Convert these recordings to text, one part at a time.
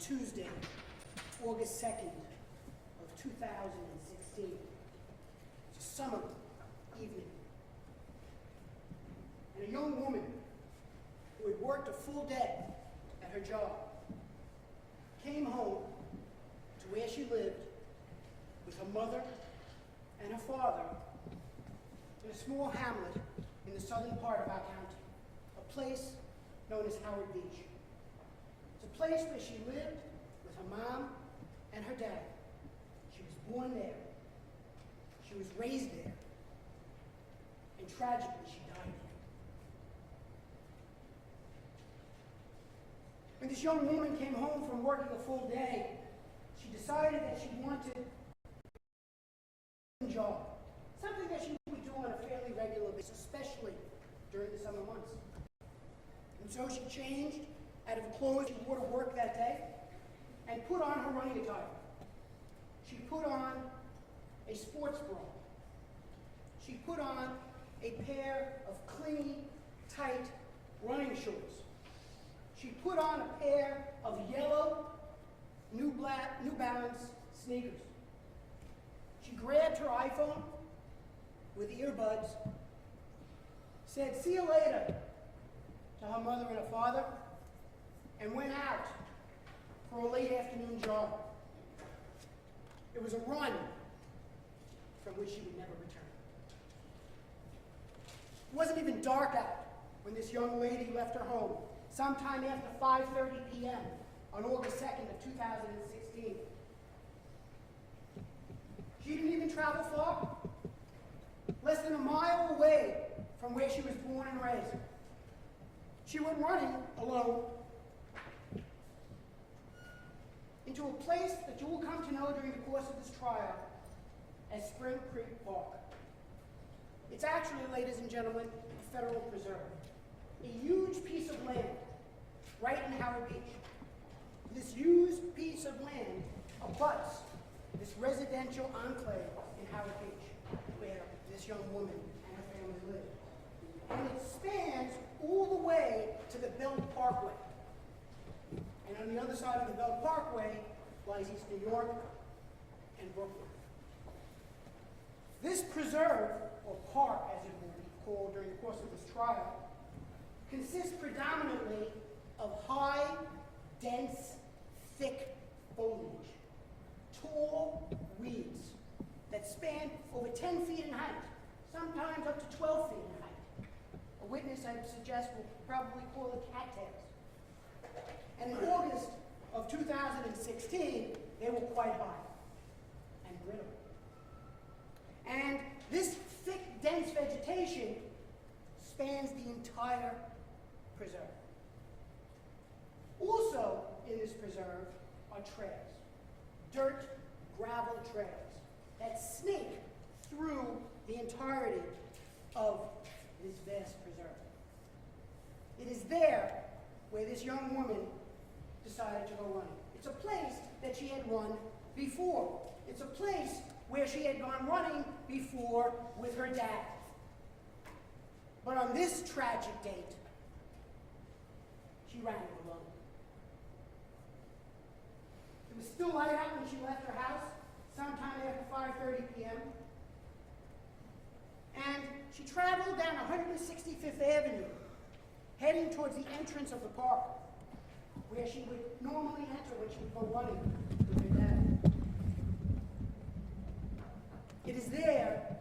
Tuesday, August 2nd of 2016. It's a summer evening. And a young woman who had worked a full day at her job came home to where she lived with her mother and her father in a small hamlet in the southern part of our county, a place known as Howard Beach. It's a place where she lived with her mom and her dad. She was born there. She was raised there. And tragically, she died there. When this young woman came home from working a full day, she decided that she wanted a job, something that she would do on a fairly regular basis, especially during the summer months. And so she changed out of clothes she wore to work that day and put on her running attire. She put on a sports bra. She put on a pair of clingy, tight running shorts. She put on a pair of yellow New Balance sneakers. She grabbed her iPhone with earbuds, said, "See you later," to her mother and her father, and went out for a late afternoon jog. It was a run from which she would never return. It wasn't even dark out when this young lady left her home, sometime after 5:30 p.m. on August 2nd of 2016. She didn't even travel far, less than a mile away from where she was born and raised. She went running alone into a place that you will come to know during the course of this trial as Spring Creek Park. It's actually, ladies and gentlemen, a federal preserve, a huge piece of land right in Howard Beach. This huge piece of land abuts this residential enclave in Howard Beach, where this young woman and her family live. And it spans all the way to the Belt Parkway. And on the other side of the Belt Parkway lies East New York and Brooklyn. This preserve, or park as it will be called during the course of this trial, consists predominantly of high, dense, thick foliage, tall weeds that span over 10 feet in height, sometimes up to 12 feet in height. A witness, I would suggest, will probably call it cattails. And in August of 2016, they were quite high and brittle. And this thick, dense vegetation spans the entire preserve. Also in this preserve are trails, dirt, gravel trails that snake through the entirety of this vast preserve. It is there where this young woman decided to go running. It's a place that she had run before. It's a place where she had gone running before with her dad. But on this tragic date, she ran it alone. It was still light out when she left her house, sometime after 5:30 p.m. And she traveled down 165th Avenue, heading towards the entrance of the park, where she would normally enter when she would go running with her dad. It is there,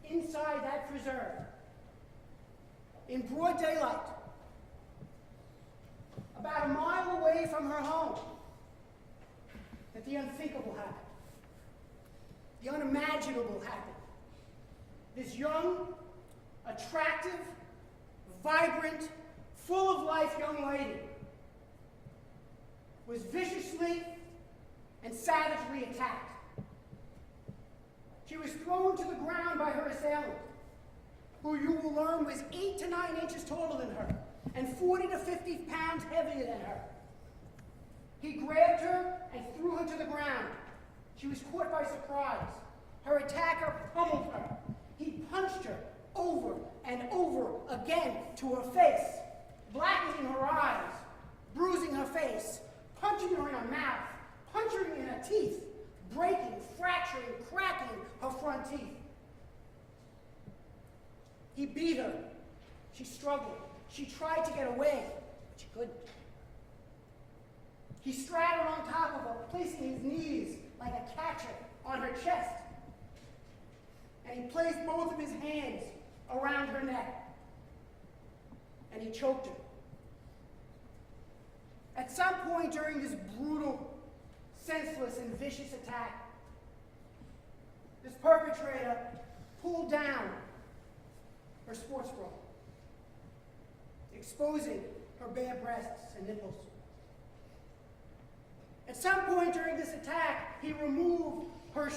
inside that preserve, in broad daylight, about a mile away from her home, that the unthinkable happened. The unimaginable happened. This young, attractive, vibrant, full of life young lady was viciously and savagely attacked. She was thrown to the ground by her assailant, who you will learn was 8 to 9 inches taller than her and 40 to 50 pounds heavier than her. He grabbed her and threw her to the ground. She was caught by surprise. Her attacker pummeled her. He punched her over and over again to her face, blackening her eyes, bruising her face, punching her in her mouth. She tried to get away, but she couldn't. He straddled on top of her, placing his knees like a catcher on her chest. And he placed both of his hands around her neck. And he choked her. At some point during this brutal, senseless, and vicious attack, this perpetrator pulled down her sports bra, exposing her bare breasts and nipples. At some point during this attack, he removed her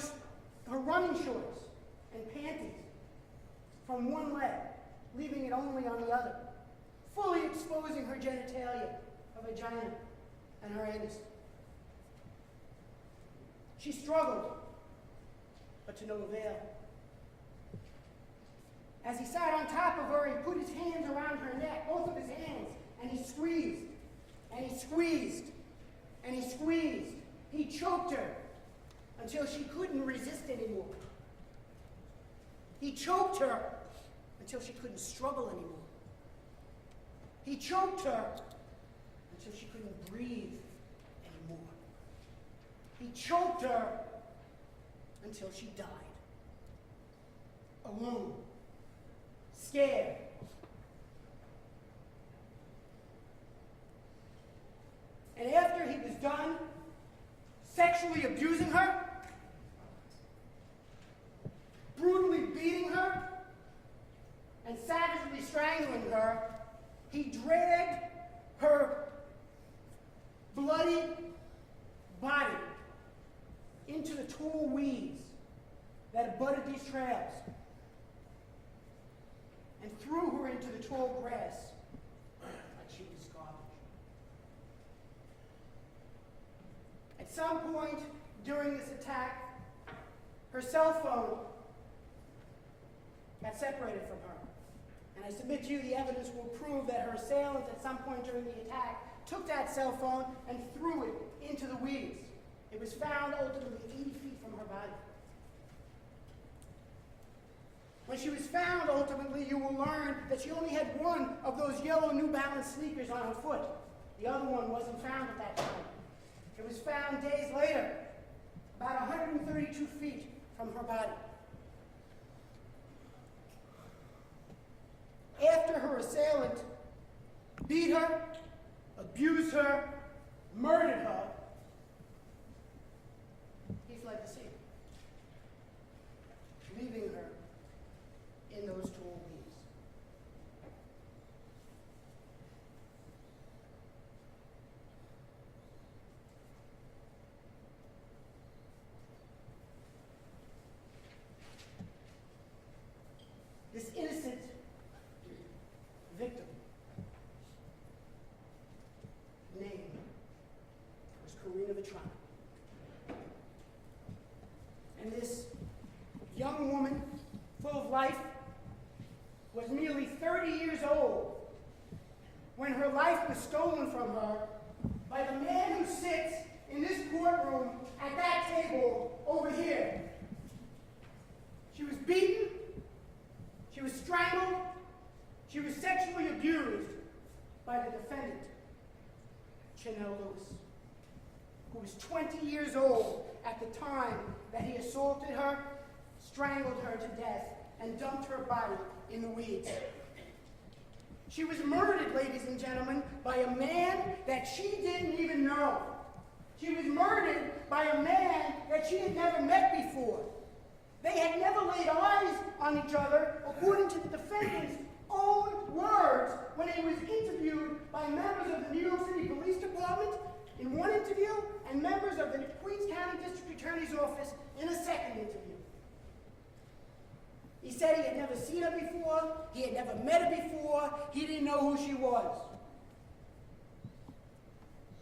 running shorts and panties from one leg, leaving it only on the other, fully exposing her genitalia, her vagina, and her anus. She struggled, but to no avail. As he sat on top of her, he put his hands around her neck, both of his hands, and he squeezed, and he squeezed, and he squeezed. He choked her until she couldn't resist anymore. He choked her until she couldn't struggle anymore. He choked her until she couldn't breathe anymore. He choked her until she died. Alone. Scared. And after he was done sexually abusing her, brutally beating her, and savagely strangling her, he dragged her bloody body into the tall weeds that abutted these trails and threw her into the tall grass like she was garbage. At some point during this attack, her cell phone got separated from her. And I submit to you the evidence will prove that her assailant at some point during the attack took that cell phone and threw it into the weeds. It was found ultimately 80 feet from her body. When she was found, ultimately, you will learn that she only had one of those yellow New Balance sneakers on her foot. The other one wasn't found at that time. It was found days later, about 132 feet from her body. After her assailant beat her, abused her, murdered her, he fled the scene, leaving her in those tall weeds. This innocent victim name was Karina Vetrano. And this young woman, full of life, was nearly 30 years old when her life was stolen from her by the man who sits in this courtroom at that table over here. She was beaten, she was strangled, she was sexually abused by the defendant, Chanel Lewis, who was 20 years old at the time that he assaulted her, strangled her to death, and dumped her body in the weeds. She was murdered, ladies and gentlemen, by a man that she didn't even know. She was murdered by a man that she had never met before. They had never laid eyes on each other, according to the defendant's own words when he was interviewed by members of the New York City Police Department in one interview and members of the Queens County District Attorney's Office in a second interview. He said he had never seen her before, he had never met her before, he didn't know who she was.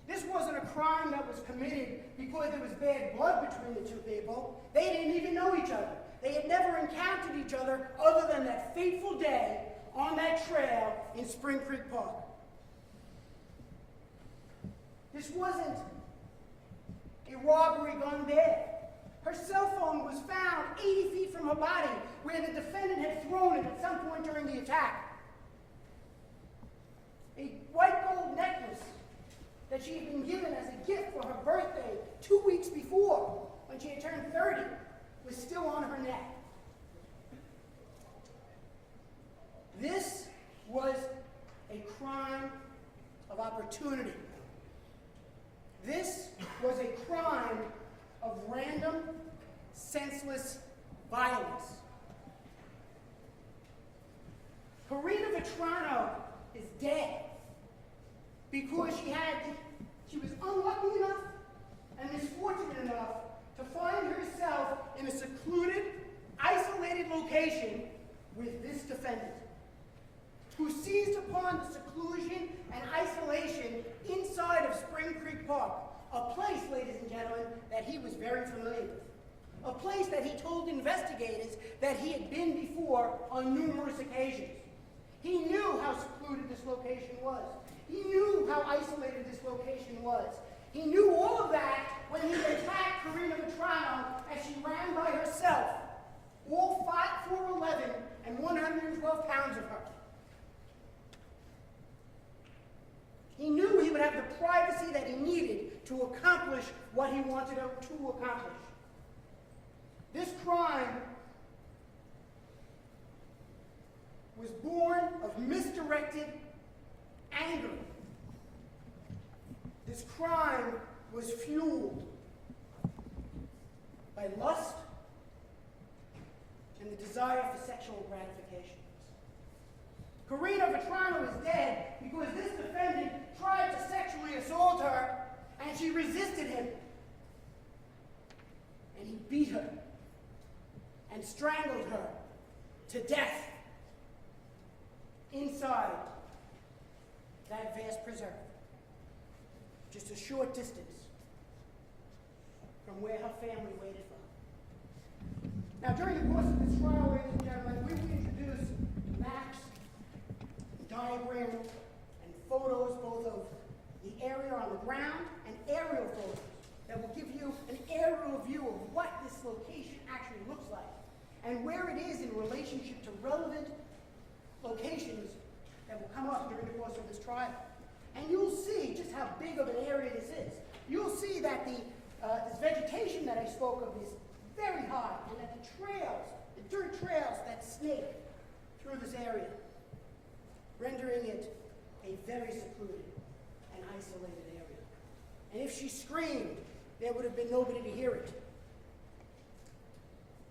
This wasn't a crime that was committed because there was bad blood between the two people. They didn't even know each other. They had never encountered each other other than that fateful day on that trail in Spring Creek Park. This wasn't a robbery gone bad. Her cell phone was found 80 feet from her body, where the defendant had thrown it at some point during the attack. that she had been given as a gift for her birthday 2 weeks before, when she had turned 30, was still on her neck. This was a crime of opportunity. This was a crime of random, senseless violence. Karina Vetrano is dead because she was unlucky enough and misfortunate enough to find herself in a secluded, isolated location with this defendant, who seized upon the seclusion and isolation inside of Spring Creek Park, a place, ladies and gentlemen, that he was very familiar with. A place that he told investigators that he had been before on numerous occasions. He knew how secluded this location was. He knew how isolated this location was. He knew all of that when he attacked Karina Vetrano as she ran by herself, all 4'11" and 112 pounds of her. He knew he would have the privacy that he needed to accomplish what he wanted to accomplish. This crime was born of misdirected anger. This crime was fueled by lust and the desire for sexual gratification. Karina Vetrano is dead because this defendant tried to sexually assault her and she resisted him. And he beat her and strangled her to death inside that vast preserve, just a short distance from where her family waited for her. Now, during the course of this trial, ladies and gentlemen, we will introduce maps, diagrams, and photos both of the area on the ground and aerial photos that will give you an aerial view of what this location actually looks like and where it is in relationship to relevant locations that will come up during the course of this trial. And you'll see just how big of an area this is. You'll see that this vegetation that I spoke of is very high, and that the trails, the dirt trails that snake through this area, rendering it a very secluded and isolated area. And if she screamed, there would have been nobody to hear it.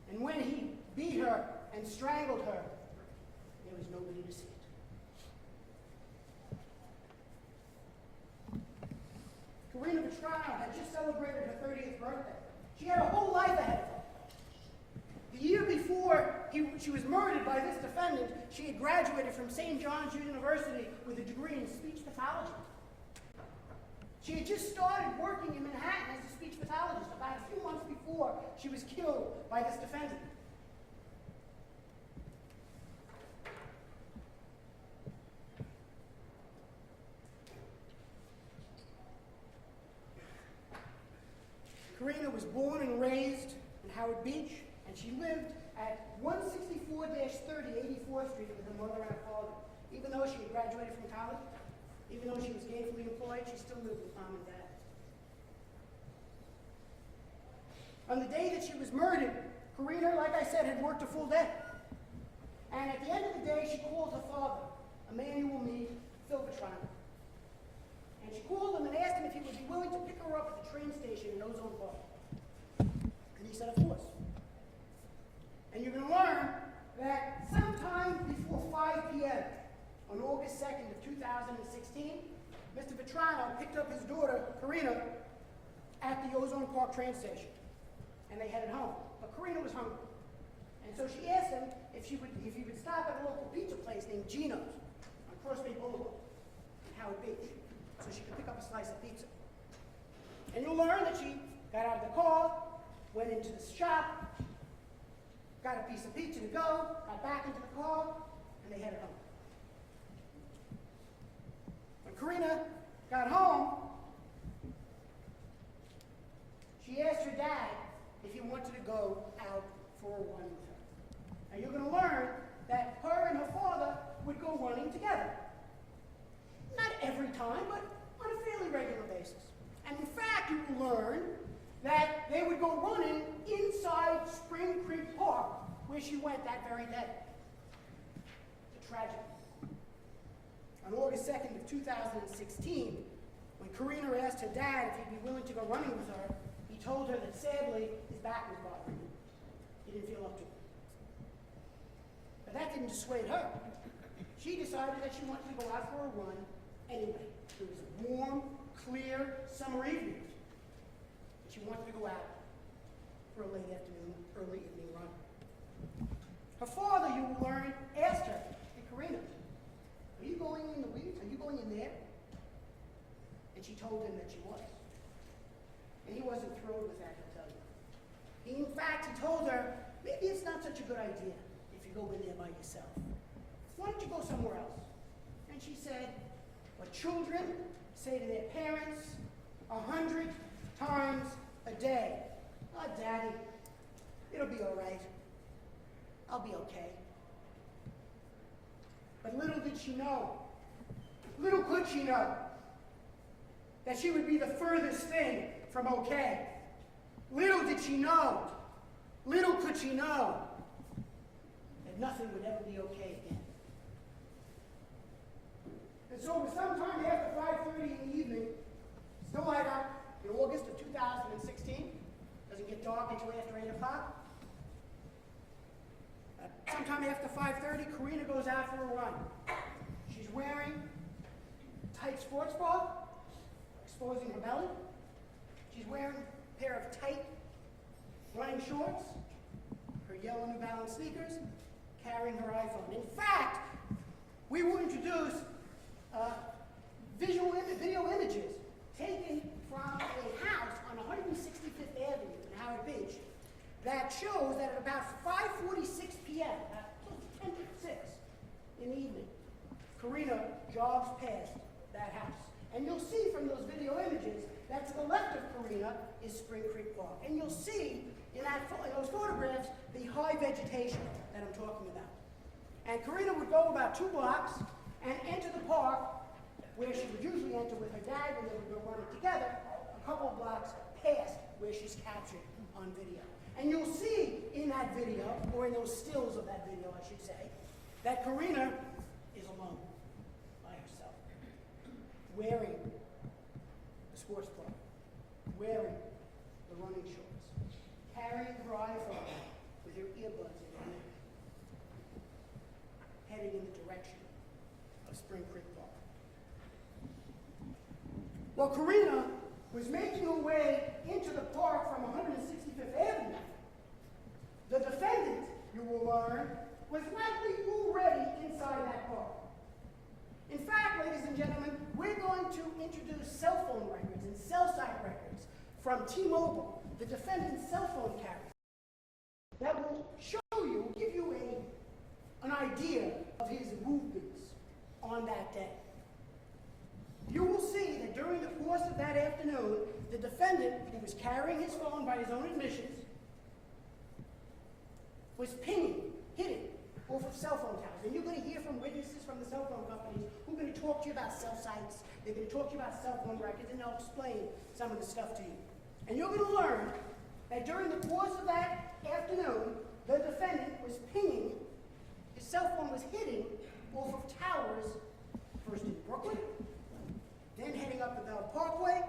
And when he beat her and strangled her, there was nobody to see it. Karina Vetrano had just celebrated her 30th birthday. She had a whole life ahead of her. The year before she was murdered by this defendant, she had graduated from St. John's University with a degree in speech pathology. She had just started working in Manhattan as a speech pathologist about a few months before she was killed by this defendant. Karina was born and raised in Howard Beach, and she lived at 164-30 84th Street with her mother and her father. Even though she had graduated from college, even though she was gainfully employed, she still lived with mom and dad. On the day that she was murdered, Karina, like I said, had worked a full day. And at the end of the day, she called her father, a man you will meet, Phil Vetrano. And she called him and asked him if he would be willing to pick her up at the train station in Ozone Park. And he said, of course. And you're going to learn that sometime before 5 p.m. on August 2nd of 2016, Mr. Vetrano picked up his daughter, Karina, at the Ozone Park train station. And they headed home. But Karina was hungry. And so she asked him if he would stop at a local pizza place named Gino's on Cross Bay Boulevard in Howard Beach, so she could pick up a slice of pizza. And you'll learn that she got out of the car, went into the shop, got a piece of pizza to go, got back into the car, and they headed home. When Karina got home, she asked her dad if he wanted to go out for a run with her. Now you're going to learn that her and her father would go running together. Not every time, but on a fairly regular basis. learn that they would go running inside Spring Creek Park, where she went that very day. It's a tragedy. On August 2nd of 2016, when Karina asked her dad if he'd be willing to go running with her, he told her that sadly his back was bothering him. He didn't feel up to it. But that didn't dissuade her. She decided that she wanted to go out for a run anyway. It was a warm, clear summer evening. She wanted to go out for a late afternoon, early evening run. Her father, you will learn, asked her, "Hey, Karina, are you going in the weeds? Are you going in there?" And she told him that she was. And he wasn't thrilled with that, he'll tell you. In fact, he told her, maybe it's not such a good idea if you go in there by yourself. Why don't you go somewhere else? And she said, what children say to their parents 100 times a day. "Oh, Daddy, it'll be all right. I'll be okay." But little did she know, little could she know, that she would be the furthest thing from okay. Little did she know, little could she know, that nothing would ever be okay again. And so it was sometime after 5:30 in the evening, still light up, in August of 2016, doesn't get dark until after 8 o'clock. Sometime after 5:30, Karina goes out for a run. She's wearing a tight sports bra, exposing her belly. She's wearing a pair of tight running shorts, her yellow New Balance sneakers, carrying her iPhone. In fact, we will introduce video images taken from a house on 165th Avenue in Howard Beach that shows that at about 5:46 p.m., about 10 to 6 in the evening, Karina jogs past that house. And you'll see from those video images that to the left of Karina is Spring Creek Park. And you'll see in those photographs the high vegetation that I'm talking about. And Karina would go about 2 blocks and enter the park where she would usually enter with her dad when they would go running together, a couple of blocks past where she's captured on video. And you'll see in that video, or in those stills of that video, I should say, that Karina is alone, by herself, wearing the sports bra, wearing the running shorts, carrying her iPhone with her earbuds in her neck, heading in the direction of Spring Creek Park. Well, Karina was making her way into the park from 165th Avenue. The defendant, you will learn, was likely already inside that park. In fact, ladies and gentlemen, we're going to introduce cell phone records and cell site records from T-Mobile, the defendant's cell phone carrier, that will show you, give you an idea of his movements on that day. You will see that during the course of that afternoon, the defendant, who was carrying his phone by his own admissions, was hitting off of cell phone towers. And you're going to hear from witnesses from the cell phone companies who are going to talk to you about cell sites, they're going to talk to you about cell phone records, and they'll explain some of the stuff to you. And you're going to learn that during the course of that afternoon, the defendant was pinging, his cell phone was hitting off of towers, first in Brooklyn, then heading up the Bell Parkway,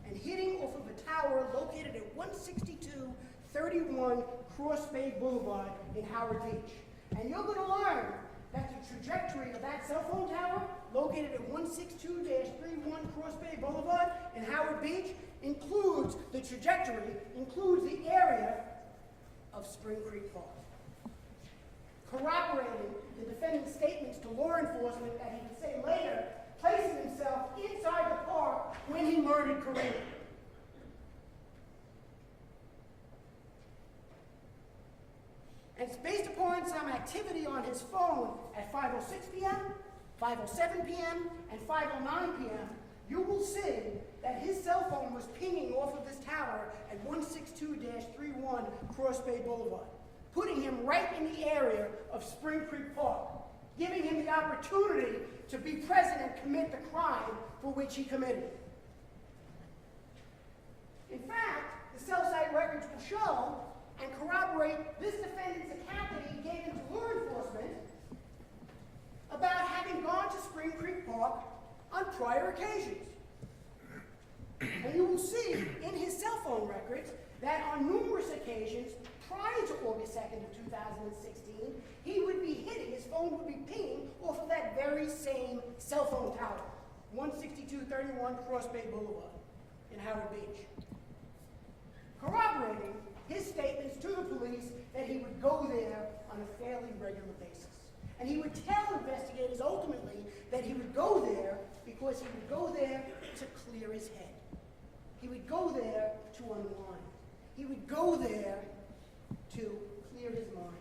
and hitting off of a tower located at 16231 Cross Bay Boulevard in Howard Beach. And you're going to learn that the trajectory of that cell phone tower, located at 162-31 Cross Bay Boulevard in Howard Beach, includes the area of Spring Creek Park. Corroborating the defendant's statements to law enforcement that he would say later, placing himself inside the park when he murdered Karina. And it's based upon some activity on his phone at 5:06 p.m., 5:07 p.m., and 5:09 p.m., you will see that his cell phone was pinging off of this tower at 162-31 Cross Bay Boulevard, putting him right in the area of Spring Creek Park, giving him the opportunity to be present and commit the crime for which he committed. In fact, the cell site records will show and corroborate this defendant's account that he gave to law enforcement about having gone to Spring Creek Park on prior occasions. And you will see in his cell phone records that on numerous occasions prior to August 2nd of 2016, he would be hitting, his phone would be pinging off of that very same cell phone tower, 16231 Cross Bay Boulevard in Howard Beach. Corroborating his statements to the police that he would go there on a fairly regular basis. And he would tell investigators ultimately that he would go there because he would go there to clear his head. He would go there to unwind. He would go there to clear his mind.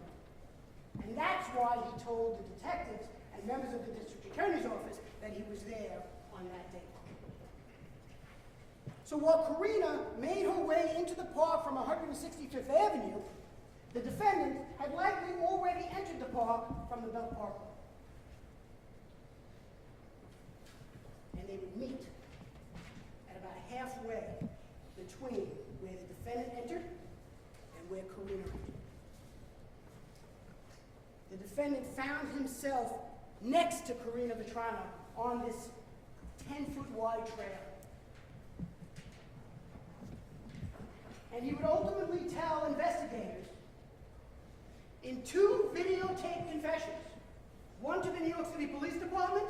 And that's why he told the detectives and members of the district attorney's office that he was there on that day. So while Karina made her way into the park from 165th Avenue, the defendant had likely already entered the park from the Belt Park. And they would meet at about halfway between where the defendant entered and where Karina entered. The defendant found himself next to Karina Vetrano on this 10-foot wide trail. And he would ultimately tell investigators in two videotaped confessions, one to the New York City Police Department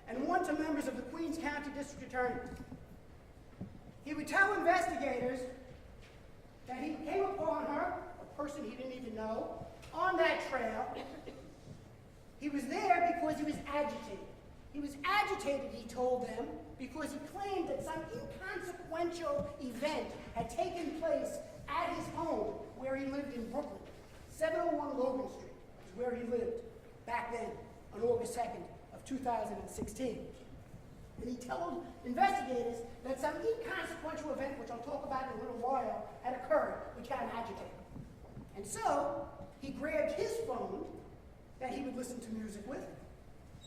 and one to members of the Queens County District Attorney. He would tell investigators that he came upon her, a person he didn't even know, on that trail. He was there because he was agitated. He was agitated, he told them, because he claimed that some inconsequential event had taken place at his home where he lived in Brooklyn. 701 Logan Street is where he lived back then on August 2nd of 2016. And he told investigators that some inconsequential event, which I'll talk about in a little while, had occurred, which got him agitated. And so he grabbed his phone that he would listen to music with,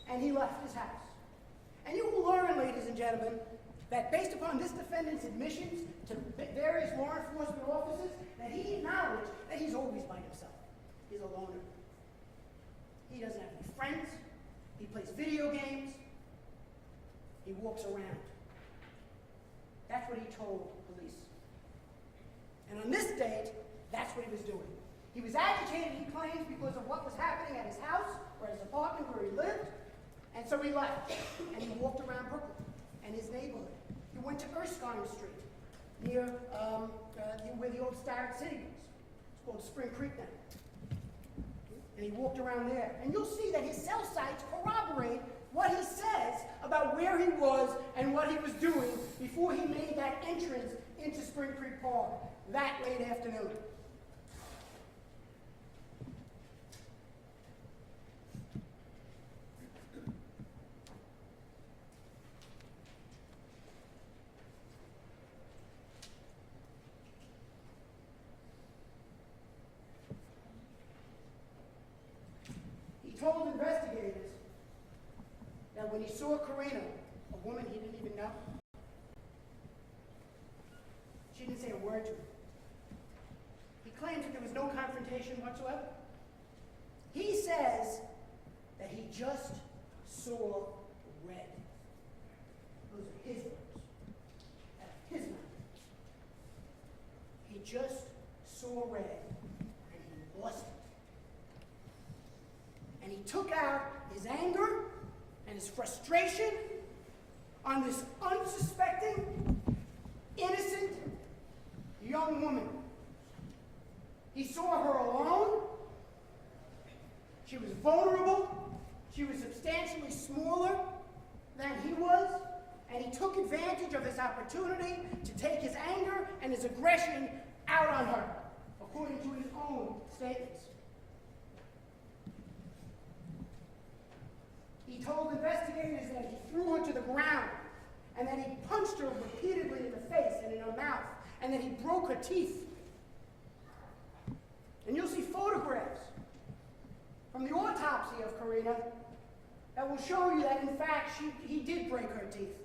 and he left his house. And you will learn, ladies and gentlemen, that based upon this defendant's admissions to various law enforcement officers, that he acknowledged that he's always by himself. He's a loner. He doesn't have any friends. He plays video games. He walks around. That's what he told police. And on this date, that's what he was doing. He was agitated, he claims, because of what was happening at his house or his apartment where he lived. And so he left, and he walked around Brooklyn and his neighborhood. He went to Erskine Street, near where the old Starrett City was. It's called Spring Creek now. And he walked around there. And you'll see that his cell sites corroborate what he says about where he was and what he was doing before he made that entrance into Spring Creek Park that late afternoon. Told investigators that when he saw Karina, a woman he didn't even know, she didn't say a word to him. He claims that there was no confrontation whatsoever. He says that he just saw red. Those are his words. Out of his mouth. He just saw red and he lost it. And he took out his anger and his frustration on this unsuspecting, innocent young woman. He saw her alone. She was vulnerable. She was substantially smaller than he was. And he took advantage of his opportunity to take his anger and his aggression out on her, according to his own statements. He told investigators that he threw her to the ground, and that he punched her repeatedly in the face and in her mouth, and that he broke her teeth. And you'll see photographs from the autopsy of Karina that will show you that, in fact, he did break her teeth.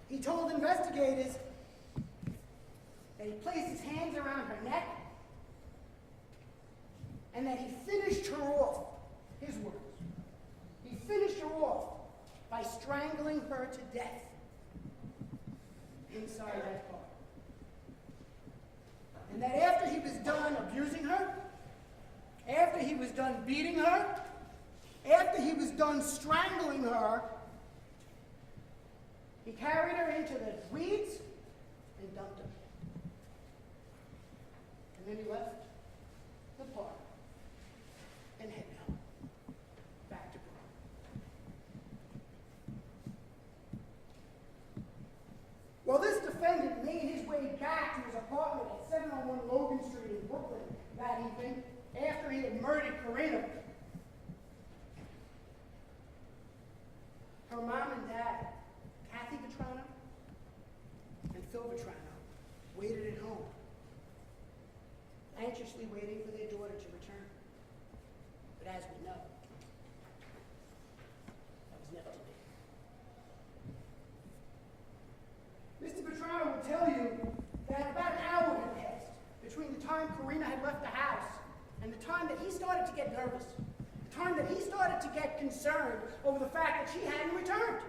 He told investigators that he placed his hands around her neck and that he finished her off, his words. He finished her off by strangling her to death inside that car. And that after he was done abusing her, after he was done beating her, after he was done strangling her, he carried her into the weeds and dumped her. And then he left the park and headed home, back to Brooklyn. Well, this defendant made his way back to his apartment at 701 Logan Street in Brooklyn that evening after he had murdered Karina. Her mom and dad, Kathy Vetrano and Phil Vetrano, waited at home, anxiously waiting for their daughter to return. But as we know, that was never to be. Mr. Vetrano will tell you that about an hour had passed between the time Karina had left the house and the time that he started to get nervous, the time that he started to get concerned over the fact that she hadn't returned.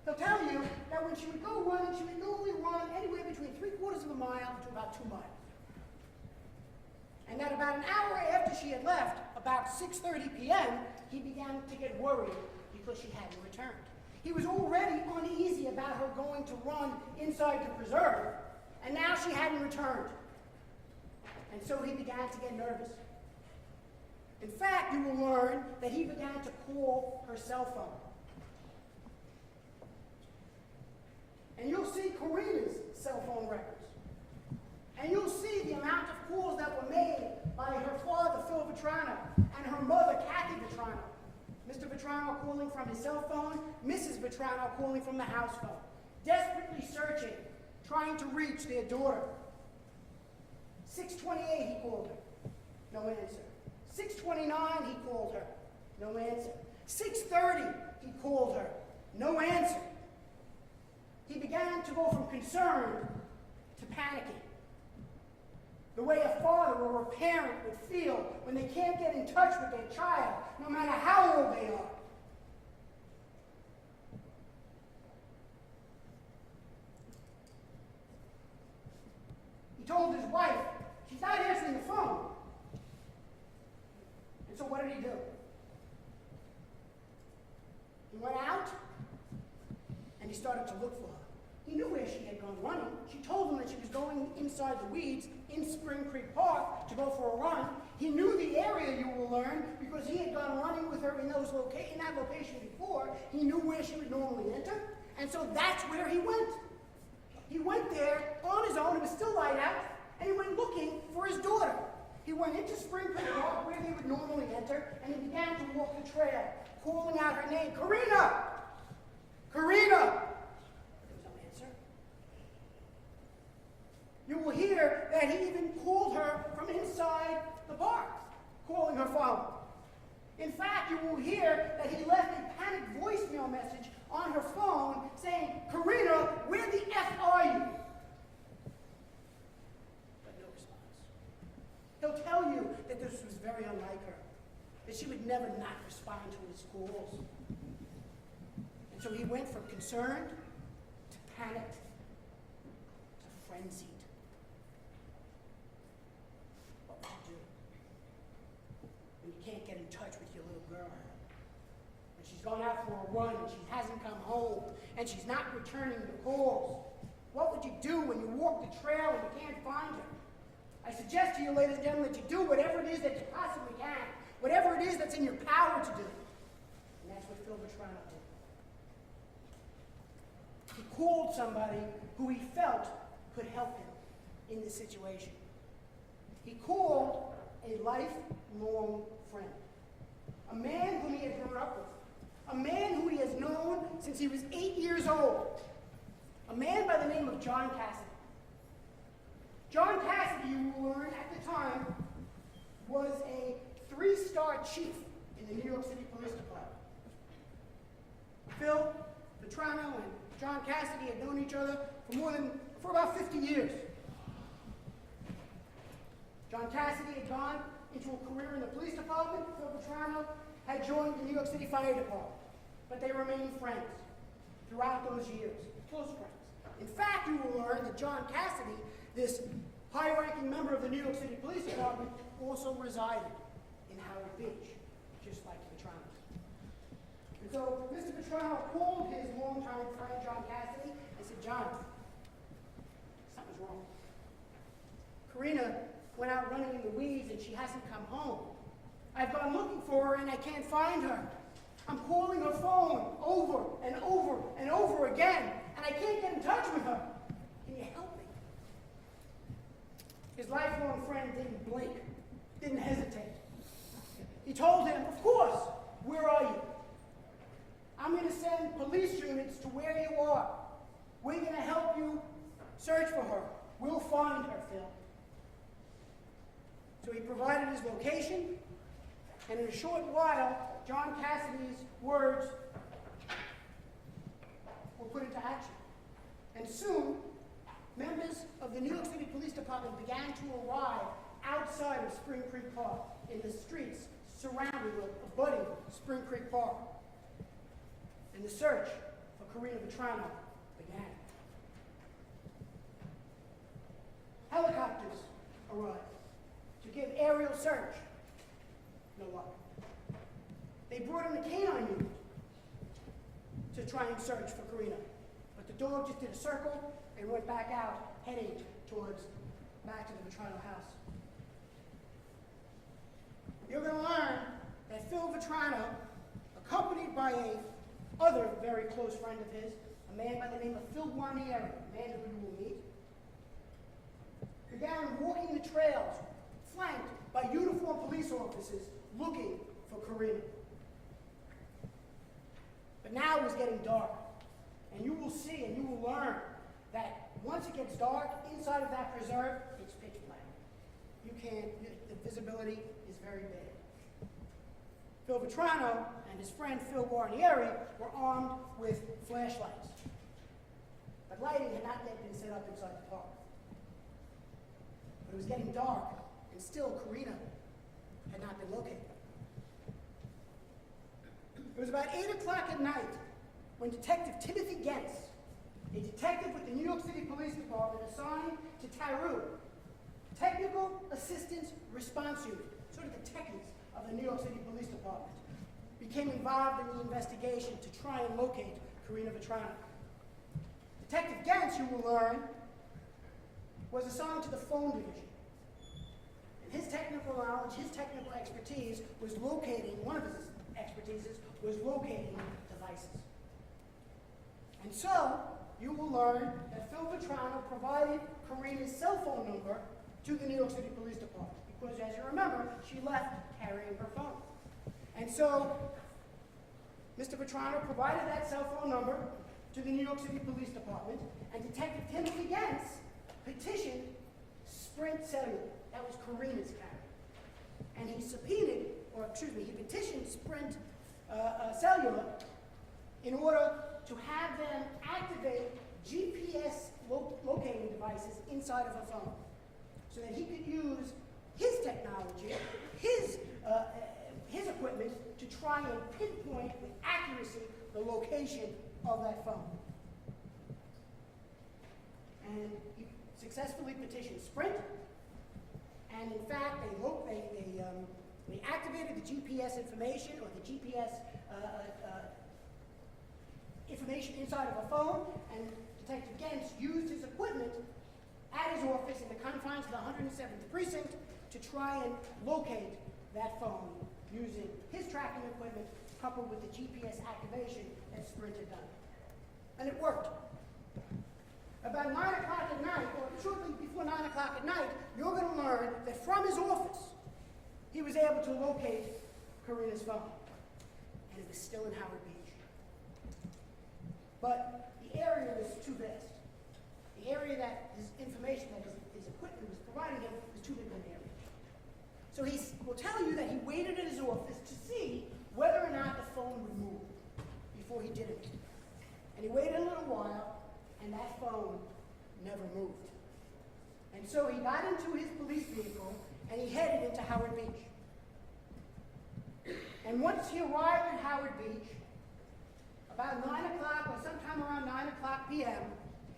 He'll tell you that when she would go running, she would normally run anywhere between 3/4 of a mile to about 2 miles. And that about an hour after she had left, about 6:30 p.m., he began to get worried because she hadn't returned. He was already uneasy about her going to run inside the preserve, and now she hadn't returned. And so he began to get nervous. In fact, you will learn that he began to call her cell phone. And you'll see Karina's cell phone records. And you'll see the amount of calls that were made by her father, Phil Vetrano, and her mother, Kathy Vetrano. Mr. Vetrano calling from his cell phone, Mrs. Vetrano calling from the house phone, desperately searching, trying to reach their daughter. 6:28 he called her, no answer. 6:29 he called her, no answer. 6:30 he called her, no answer. He began to go from concern to panicking. The way a father or a parent would feel when they can't get in touch with their child, no matter how old they are. He told his wife, she's not answering the phone. And so what did he do? He went out and he started to look for her. He knew where she had gone running. She told him that she was going inside the weeds in Spring Creek Park to go for a run. He knew the area, you will learn, because he had gone running with her in that location before. He knew where she would normally enter, and so that's where he went. He went there on his own. It was still light out, and he went looking for his daughter. He went into Spring Creek Park where they would normally enter, and he began to walk the trail, calling out her name, Karina! Karina! You will hear that he even called her from inside the park, calling her phone. In fact, you will hear that he left a panicked voicemail message on her phone saying, Karina, where the F are you? But no response. He'll tell you that this was very unlike her, that she would never not respond to his calls. And so he went from concerned to panicked to frenzied. Can't get in touch with your little girl. And she's gone out for a run and she hasn't come home and she's not returning the calls. What would you do when you walk the trail and you can't find her? I suggest to you, ladies and gentlemen, that you do whatever it is that you possibly can, whatever it is that's in your power to do. And that's what Phil Vetrano did. He called somebody who he felt could help him in this situation. He called a lifelong friend, a man whom he had grown up with, a man who he has known since he was 8 years old, a man by the name of John Cassidy. John Cassidy, you will learn at the time, was a 3-star chief in the New York City Police Department. Phil Vetrano and John Cassidy had known each other for about 50 years. John Cassidy had gone into a career in the police department. Phil Vetrano had joined the New York City Fire Department. But they remained friends throughout those years, close friends. In fact, you will learn that John Cassidy, this high-ranking member of the New York City Police Department, also resided in Howard Beach, just like Vetrano. And so Mr. Vetrano called his longtime friend John Cassidy and said, "John, something's wrong. Karina went out running in the weeds and she hasn't come home. I've gone looking for her and I can't find her. I'm calling her phone over and over and over again, and I can't get in touch with her. Can you help me?" His lifelong friend didn't blink, didn't hesitate. He told him, "Of course, where are you? I'm going to send police units to where you are. We're going to help you search for her. We'll find her, Phil." So he provided his location, and in a short while, John Cassidy's words were put into action. And soon, members of the New York City Police Department began to arrive outside of Spring Creek Park, in the streets surrounding or abutting Spring Creek Park. And the search for Karina Vetrano began. Helicopters arrived to give aerial search. No luck. They brought in a canine unit to try and search for Karina. But the dog just did a circle and went back out, heading towards back to the Retrial house. You're going to learn that Phil Vetrano, accompanied by a other very close friend of his, a man by the name of Phil Guarnieri, a man who you will meet, began walking the trails, flanked by uniformed police officers looking for Karina. But now it was getting dark, and you will see and you will learn that once it gets dark, inside of that preserve, it's pitch black. The visibility is very bad. Phil Vetrano and his friend Phil Guarnieri were armed with flashlights. But lighting had not yet been set up inside the park. But it was getting dark, and still Karina had not been located. It was about 8 o'clock at night when Detective Timothy Gentz, a detective with the New York City Police Department assigned to TARU, Technical Assistance Response Unit, sort of the techies of the New York City Police Department, became involved in the investigation to try and locate Karina Vetrano. Detective Gentz, you will learn, was assigned to the phone division. And his technical knowledge, his technical expertise was locating, one of his expertises was locating devices. And so, you will learn that Phil Vetrano provided Karina's cell phone number to the New York City Police Department, because as you remember, she left carrying her phone. And so, Mr. Vetrano provided that cell phone number to the New York City Police Department, and Detective Timothy Gentz petitioned Sprint Cellular, that was Karina's carrier. And he he petitioned Sprint Cellular in order to have them activate GPS locating devices inside of a phone, so that he could use his technology, his equipment, to try and pinpoint with accuracy the location of that phone. And he successfully petitioned Sprint, and in fact, they activated the GPS information, or the GPS information inside of a phone, and Detective Gentz used his equipment at his office in the confines of the 107th Precinct to try and locate that phone using his tracking equipment coupled with the GPS activation that Sprint had done. And it worked. About 9 o'clock at night, or shortly before 9 o'clock at night, you're going to learn that from his office, he was able to locate Karina's phone. And it was still in Howard Beach. But the area was too vast. The area that his information, that his equipment was providing him, was too big of an area. So he will tell you that he waited at his office to see whether or not the phone would move before he did it. phone never moved. And so he got into his police vehicle and he headed into Howard Beach. And once he arrived at Howard Beach, about 9 o'clock or sometime around 9 o'clock p.m.,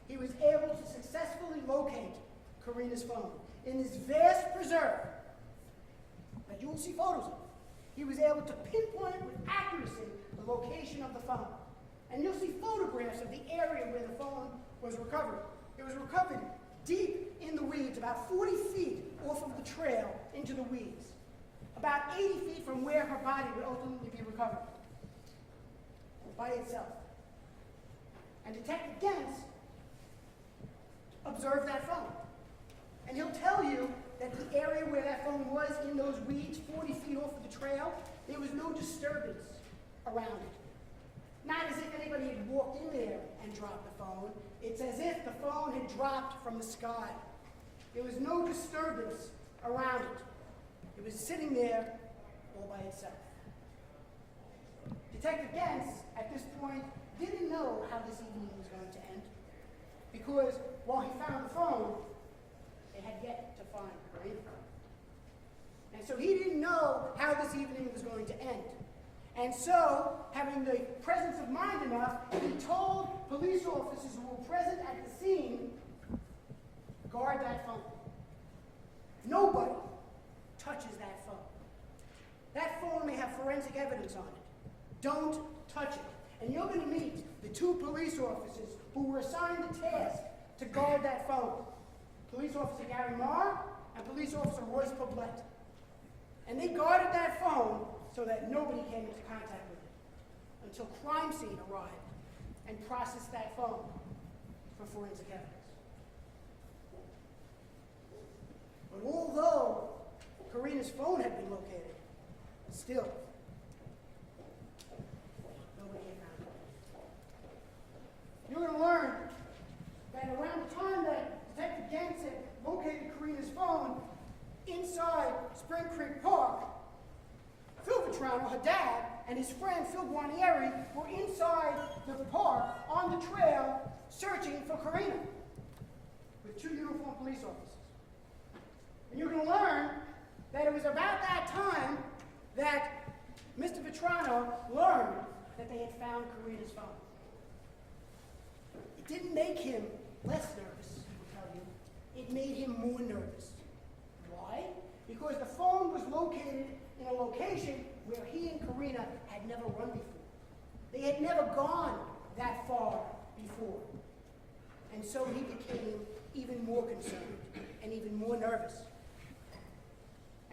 he was able to successfully locate Karina's phone. In this vast preserve that you will see photos of, he was able to pinpoint with accuracy the location of the phone. And you'll see photographs of the area where the phone was recovered. It was recovered deep in the weeds, about 40 feet off of the trail into the weeds, about 80 feet from where her body would ultimately be recovered by itself. And Detective Gens observed that phone. And he'll tell you that the area where that phone was in those weeds, 40 feet off of the trail, there was no disturbance around it. Not as if anybody had walked in there and dropped the phone. It's as if the phone had dropped from the sky. There was no disturbance around it. It was sitting there all by itself. Detective Gens, at this point, didn't know how this evening was going to end, because while he found the phone, they had yet to find Karina. And so he didn't know how this evening was going to end. And so, having the presence of mind enough, he told police officers who were present at the scene, guard that phone. Nobody touches that phone. That phone may have forensic evidence on it. Don't touch it. And you're going to meet the two police officers who were assigned the task to guard that phone. Police Officer Gary Marr and Police Officer Royce Poblette. And they guarded that phone so that nobody came into contact with it until crime scene arrived and processed that phone for forensic evidence. But although Karina's phone had been located, still, nobody had found it. You're going to learn that around the time that Detective Gens had located Karina's phone inside Spring Creek Park, Phil Vetrano, her dad, and his friend Phil Guarnieri were inside the park on the trail searching for Karina with two uniformed police officers. And you're going to learn that it was about that time that Mr. Vetrano learned that they had found Karina's phone. It didn't make him less nervous, he will tell you. It made him more nervous. Why? Because the phone was located in a location where he and Karina had never run before. They had never gone that far before. And so he became even more concerned and even more nervous.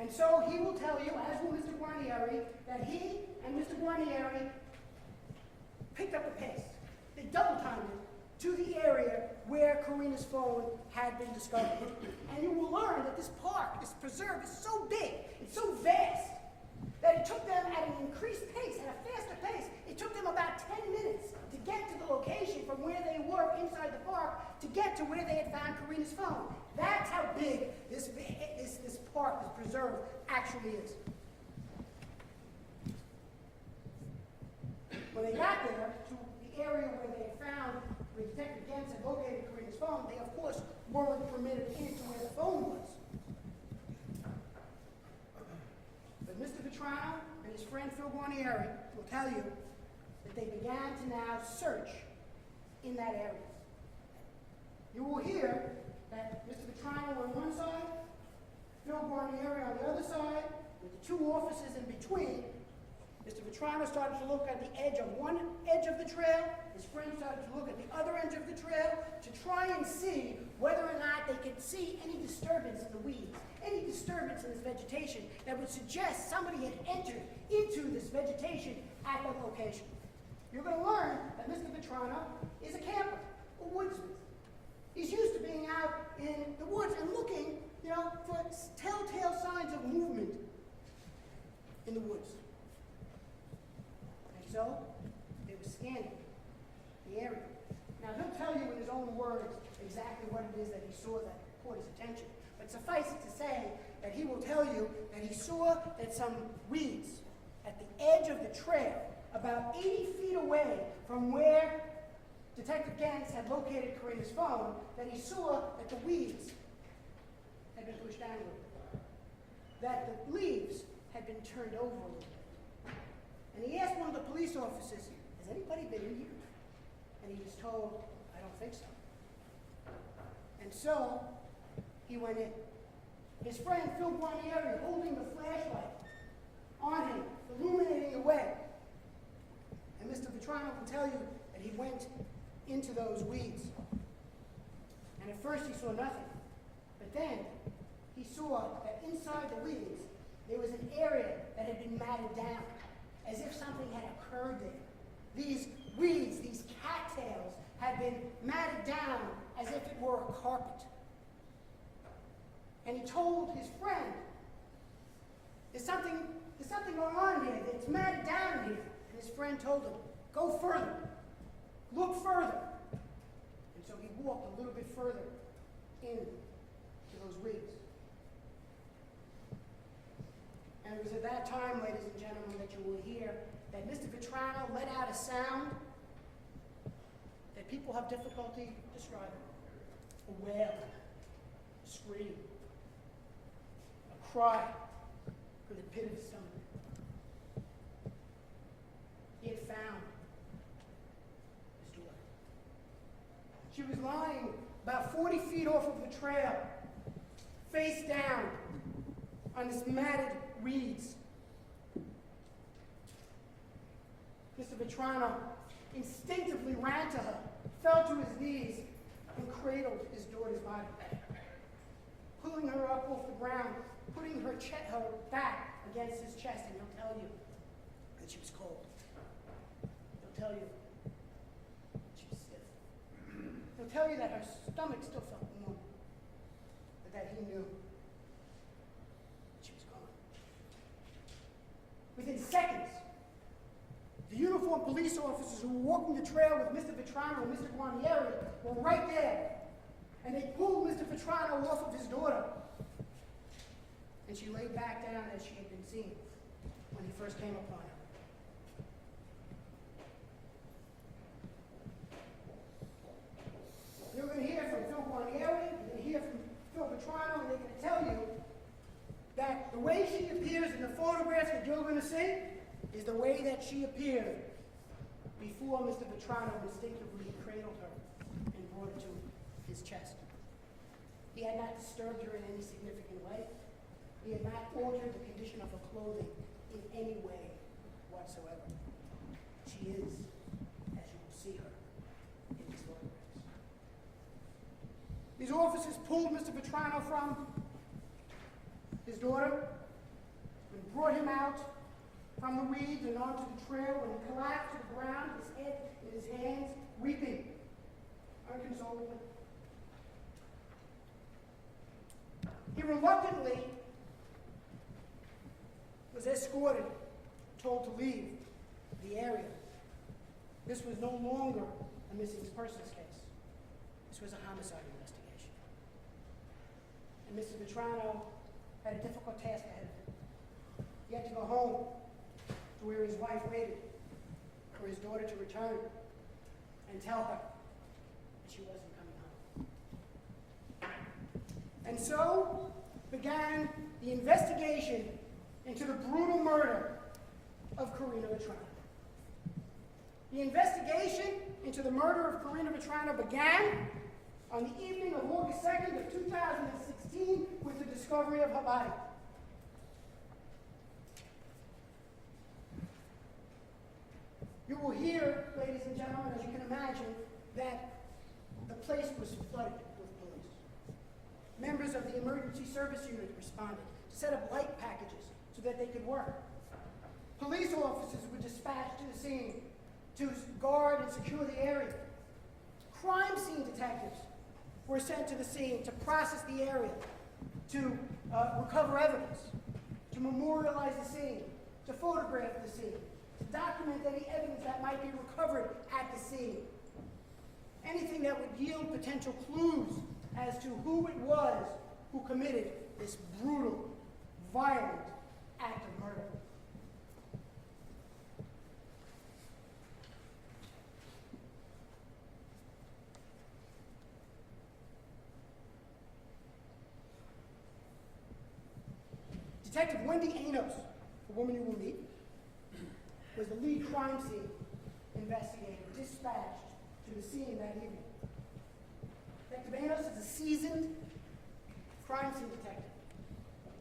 And so he will tell you, as will Mr. Guarnieri, that he and Mr. Guarnieri picked up the pace. They double-timed it to the area where Karina's phone had been discovered. And you will learn that this park, this preserve, is so big, it's so vast, that it took them at an increased pace, at a faster pace. It took them about 10 minutes to get to the location from where they were inside the park to get to where they had found Karina's phone. That's how big this park, this preserve, actually is. When they got there to the area where they had found, where Detective Gens had located Karina's phone, they of course weren't permitted into where the phone was. But Mr. Vetrano and his friend Phil Guarnieri will tell you that they began to now search in that area. You will hear that Mr. Vetrano on one side, Phil Guarnieri on the other side, with the two officers in between. Mr. Vetrano started to look at the edge of one edge of the trail. His friend started to look at the other edge of the trail to try and see whether or not they could see any disturbance in the weeds, any disturbance in this vegetation that would suggest somebody had entered into this vegetation at that location. You're going to learn that Mr. Vetrano is a camper, a woodsman. He's used to being out in the woods and looking, for telltale signs of movement in the woods. And so, they were scanning the area. Now, he'll tell you in his own words exactly what it is that he saw that caught his attention. But suffice it to say that he will tell you that he saw that some weeds at the edge of the trail, about 80 feet away from where Detective Gantz had located Karina's phone, that he saw that the weeds had been pushed down a little bit, that the leaves had been turned over a little bit. And he asked one of the police officers, has anybody been in here? And he was told, I don't think so. And so, he went in. His friend Phil Guarnieri holding the flashlight on him, illuminating the way. And Mr. Vetrano can tell you that he went into those weeds. And at first he saw nothing. But then he saw that inside the weeds there was an area that had been matted down, as if something had occurred there. These weeds, these cattails, had been matted down as if it were a carpet. And he told his friend, there's something going on here. It's matted down here. And his friend told him, go further. Look further. And so he walked a little bit further into those weeds. And it was at that time, ladies and gentlemen, that you will hear that Mr. Vetrano let out a sound that people have difficulty describing. A wail, a scream, a cry from the pit of his stomach. He had found his daughter. She was lying about 40 feet off of the trail, face down on this matted reeds. Mr. Vetrano instinctively ran to her, fell to his knees, and cradled his daughter's body. Pulling her up off the ground, putting her back against his chest, and he'll tell you that she was cold. He'll tell you that she was stiff. He'll tell you that her stomach still felt warm, but that he knew she was gone. Within seconds, the uniformed police officers who were walking the trail with Mr. Vetrano and Mr. Guarnieri were right there. And they pulled Mr. Vetrano off of his daughter. And she lay back down as she had been seen when he first came upon her. You're going to hear from Phil Guarnieri, you're going to hear from Phil Vetrano, and they're going to tell you that the way she appears in the photographs that you're going to see is the way that she appeared before Mr. Vetrano instinctively cradled her and brought her to his chest. He had not disturbed her in any significant way. He had not altered the condition of her clothing in any way whatsoever. She is, as you will see her in these photographs. These officers pulled Mr. Vetrano from his daughter and brought him out from the weeds and onto the trail, and he collapsed to the ground, his head in his hands, weeping unconsolably. He reluctantly was escorted, told to leave the area. This was no longer a missing persons case. This was a homicide investigation. And Mr. Vetrano had a difficult task ahead of him. He had to go home to where his wife waited for his daughter to return and tell her that she wasn't coming home. And so began the investigation into the brutal murder of Karina Vetrano. The investigation into the murder of Karina Vetrano began on the evening of August 2nd of 2016 with the discovery of her body. You will hear, ladies and gentlemen, as you can imagine, that the place was flooded with police. Members of the emergency service unit responded to set up light packages so that they could work. Police officers were dispatched to the scene to guard and secure the area. Crime scene detectives were sent to the scene to process the area, to recover evidence, to memorialize the scene, to photograph the scene, to document any evidence that might be recovered at the scene. Anything that would yield potential clues as to who it was who committed this brutal, violent act of murder. Detective Wendy Anos, the woman you will meet, was the lead crime scene investigator dispatched to the scene that evening. Detective Anos is a seasoned crime scene detective,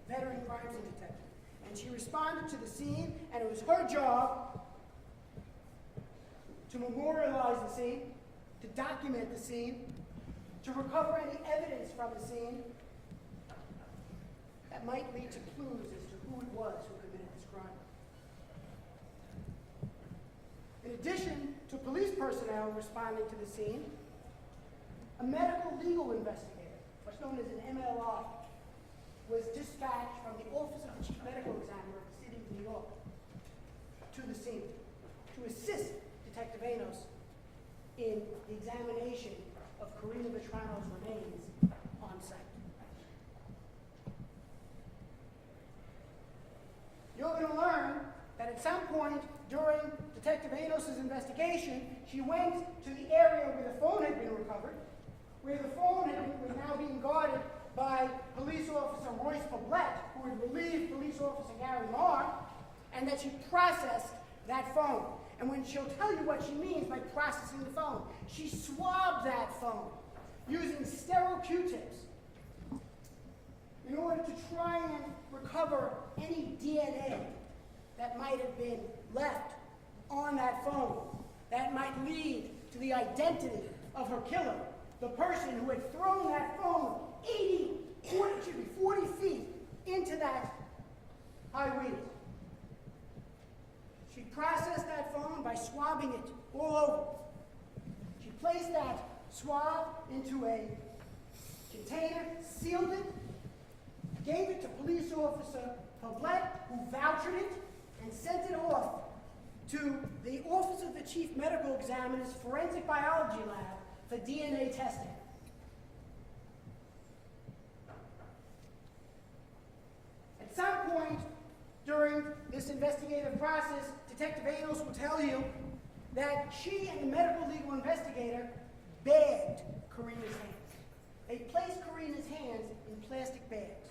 veteran crime scene detective. And she responded to the scene, and it was her job to memorialize the scene, to document the scene, to recover any evidence from the scene that might lead to clues as to who it was who committed this crime. In addition to police personnel responding to the scene, a medical legal investigator, what's known as an MLR, was dispatched from the Office of the Chief Medical Examiner of the City of New York to the scene to assist Detective Anos in the examination of Karina Vetrano's remains on site. You're going to learn that at some point during Detective Anos' investigation, she went to the area where the phone had been recovered, where the phone was now being guarded by Police Officer Royce Pablett, who had relieved Police Officer Gary Marr, and that she processed that phone. And when she'll tell you what she means by processing the phone, she swabbed that phone using sterile Q-tips in order to try and recover any DNA that might have been left on that phone that might lead to the identity of her killer, the person who had thrown that phone 40 feet into that high weed. She processed that phone by swabbing it all over. She placed that swab into a container, sealed it, gave it to Police Officer Pablett, who vouched it, and sent it off to the Office of the Chief Medical Examiner's Forensic Biology Lab for DNA testing. At some point during this investigative process, Detective Anos will tell you that she and the medical legal investigator bagged Karina's hands. They placed Karina's hands in plastic bags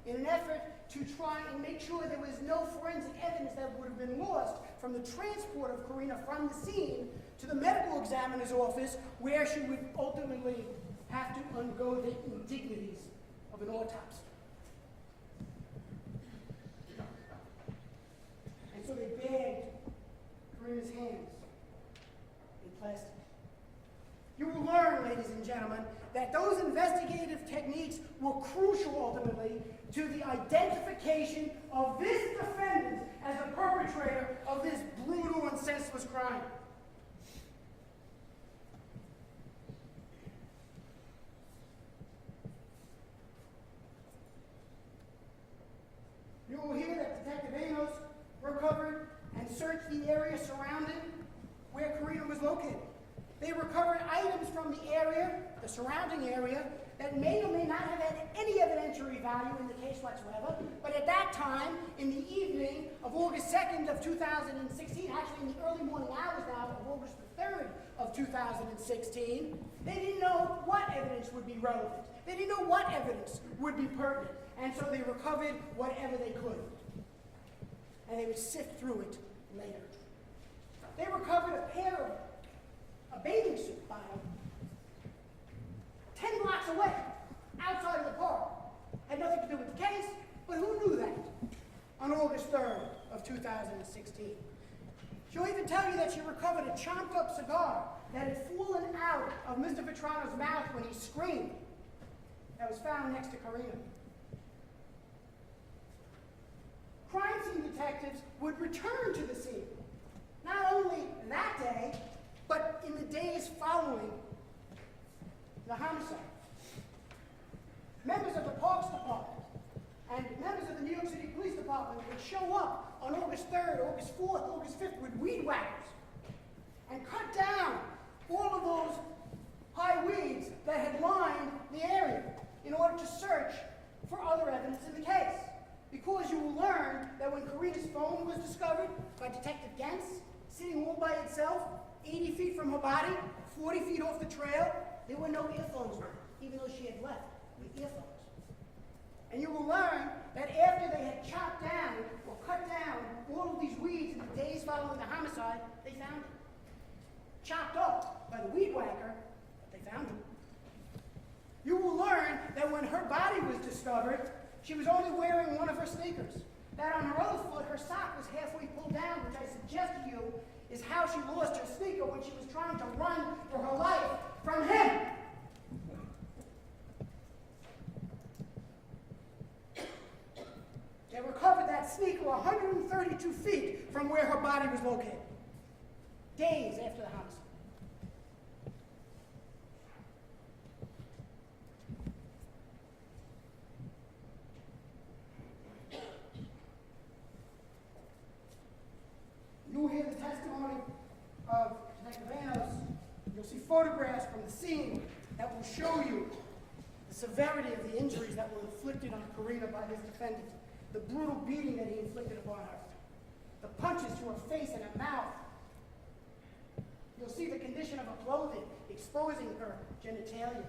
in an effort to try and make sure there was no forensic evidence that would have been lost from the transport of Karina from the scene to the medical examiner's office, where she would ultimately have to undergo the indignities of an autopsy. And so they bagged Karina's hands in plastic. You will learn, ladies and gentlemen, that those investigative techniques were crucial ultimately to the identification of this defendant as the perpetrator of this brutal and senseless crime. You will hear that Detective Anos recovered and searched the area surrounding where Karina was located. They recovered items from the area, the surrounding area, that may or may not have had any evidentiary value in the case whatsoever, but at that time, in the evening of August 2nd of 2016, actually in the early morning hours now of August the 3rd of 2016, they didn't know what evidence would be relevant. They didn't know what evidence would be pertinent, and so they recovered whatever they could. And they would sift through it later. They recovered a bathing suit by 10 blocks away, outside of the park. Had nothing to do with the case, but who knew that on August 3rd of 2016? She'll even tell you that she recovered a chomped up cigar that had fallen out of Mr. Vetrano's mouth when he screamed, that was found next to Karina. Crime scene detectives would return to the scene, not only that day, but in the days following the homicide. Members of the Parks Department and members of the New York City Police Department would show up on August 3rd, August 4th, August 5th with weed whackers and cut down all of those high weeds that had lined the area in order to search for other evidence in the case. Because you will learn that when Karina's phone was discovered by Detective Gens, sitting all by itself, 80 feet from her body, 40 feet off the trail, there were no earphones on, even though she had left with earphones. And you will learn that after they had chopped down or cut down all of these weeds in the days following the homicide, they found it. Chopped up by the weed whacker, but they found it. You will learn that when her body was discovered, she was only wearing one of her sneakers. That on her other foot, her sock was halfway pulled down, which I suggest to you is how she lost her sneaker when she was trying to run for her life from him. They recovered that sneaker 132 feet from where her body was located, days after the homicide. You'll hear the testimony of Detective Vetrano. You'll see photographs from the scene that will show you the severity of the injuries that were inflicted on Karina by this defendant, the brutal beating that he inflicted upon her, the punches to her face and her mouth. You'll see the condition of her clothing, exposing her genitalia.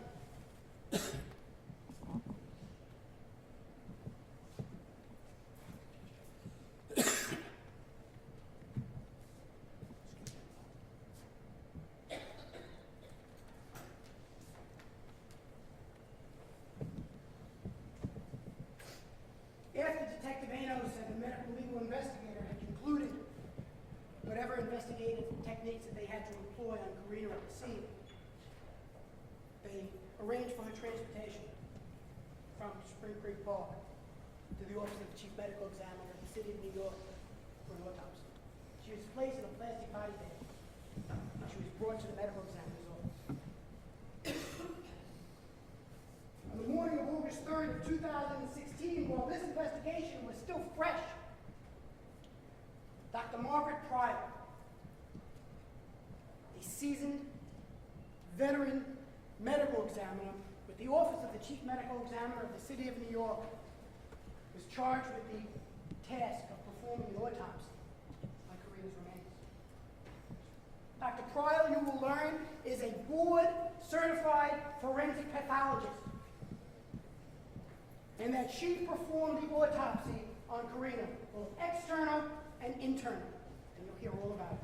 After Detective Vetrano and the medical legal investigator had concluded whatever investigative techniques that they had to employ on Karina at the scene, they arranged for her transportation from Spring Creek Park to the office of the chief medical examiner of the city of New York for an autopsy. She was placed in a plastic body bag, and she was brought to the medical examiner's office. On the morning of August 3rd of 2016, while this investigation was still fresh, Dr. Margaret Pryor, a seasoned, veteran medical examiner with the Office of the Chief Medical Examiner of the City of New York, was charged with the task of performing an autopsy on Karina's remains. Dr. Pryor, you will learn, is a board-certified forensic pathologist, and that she performed the autopsy on Karina, both external and internal, and you'll hear all about it.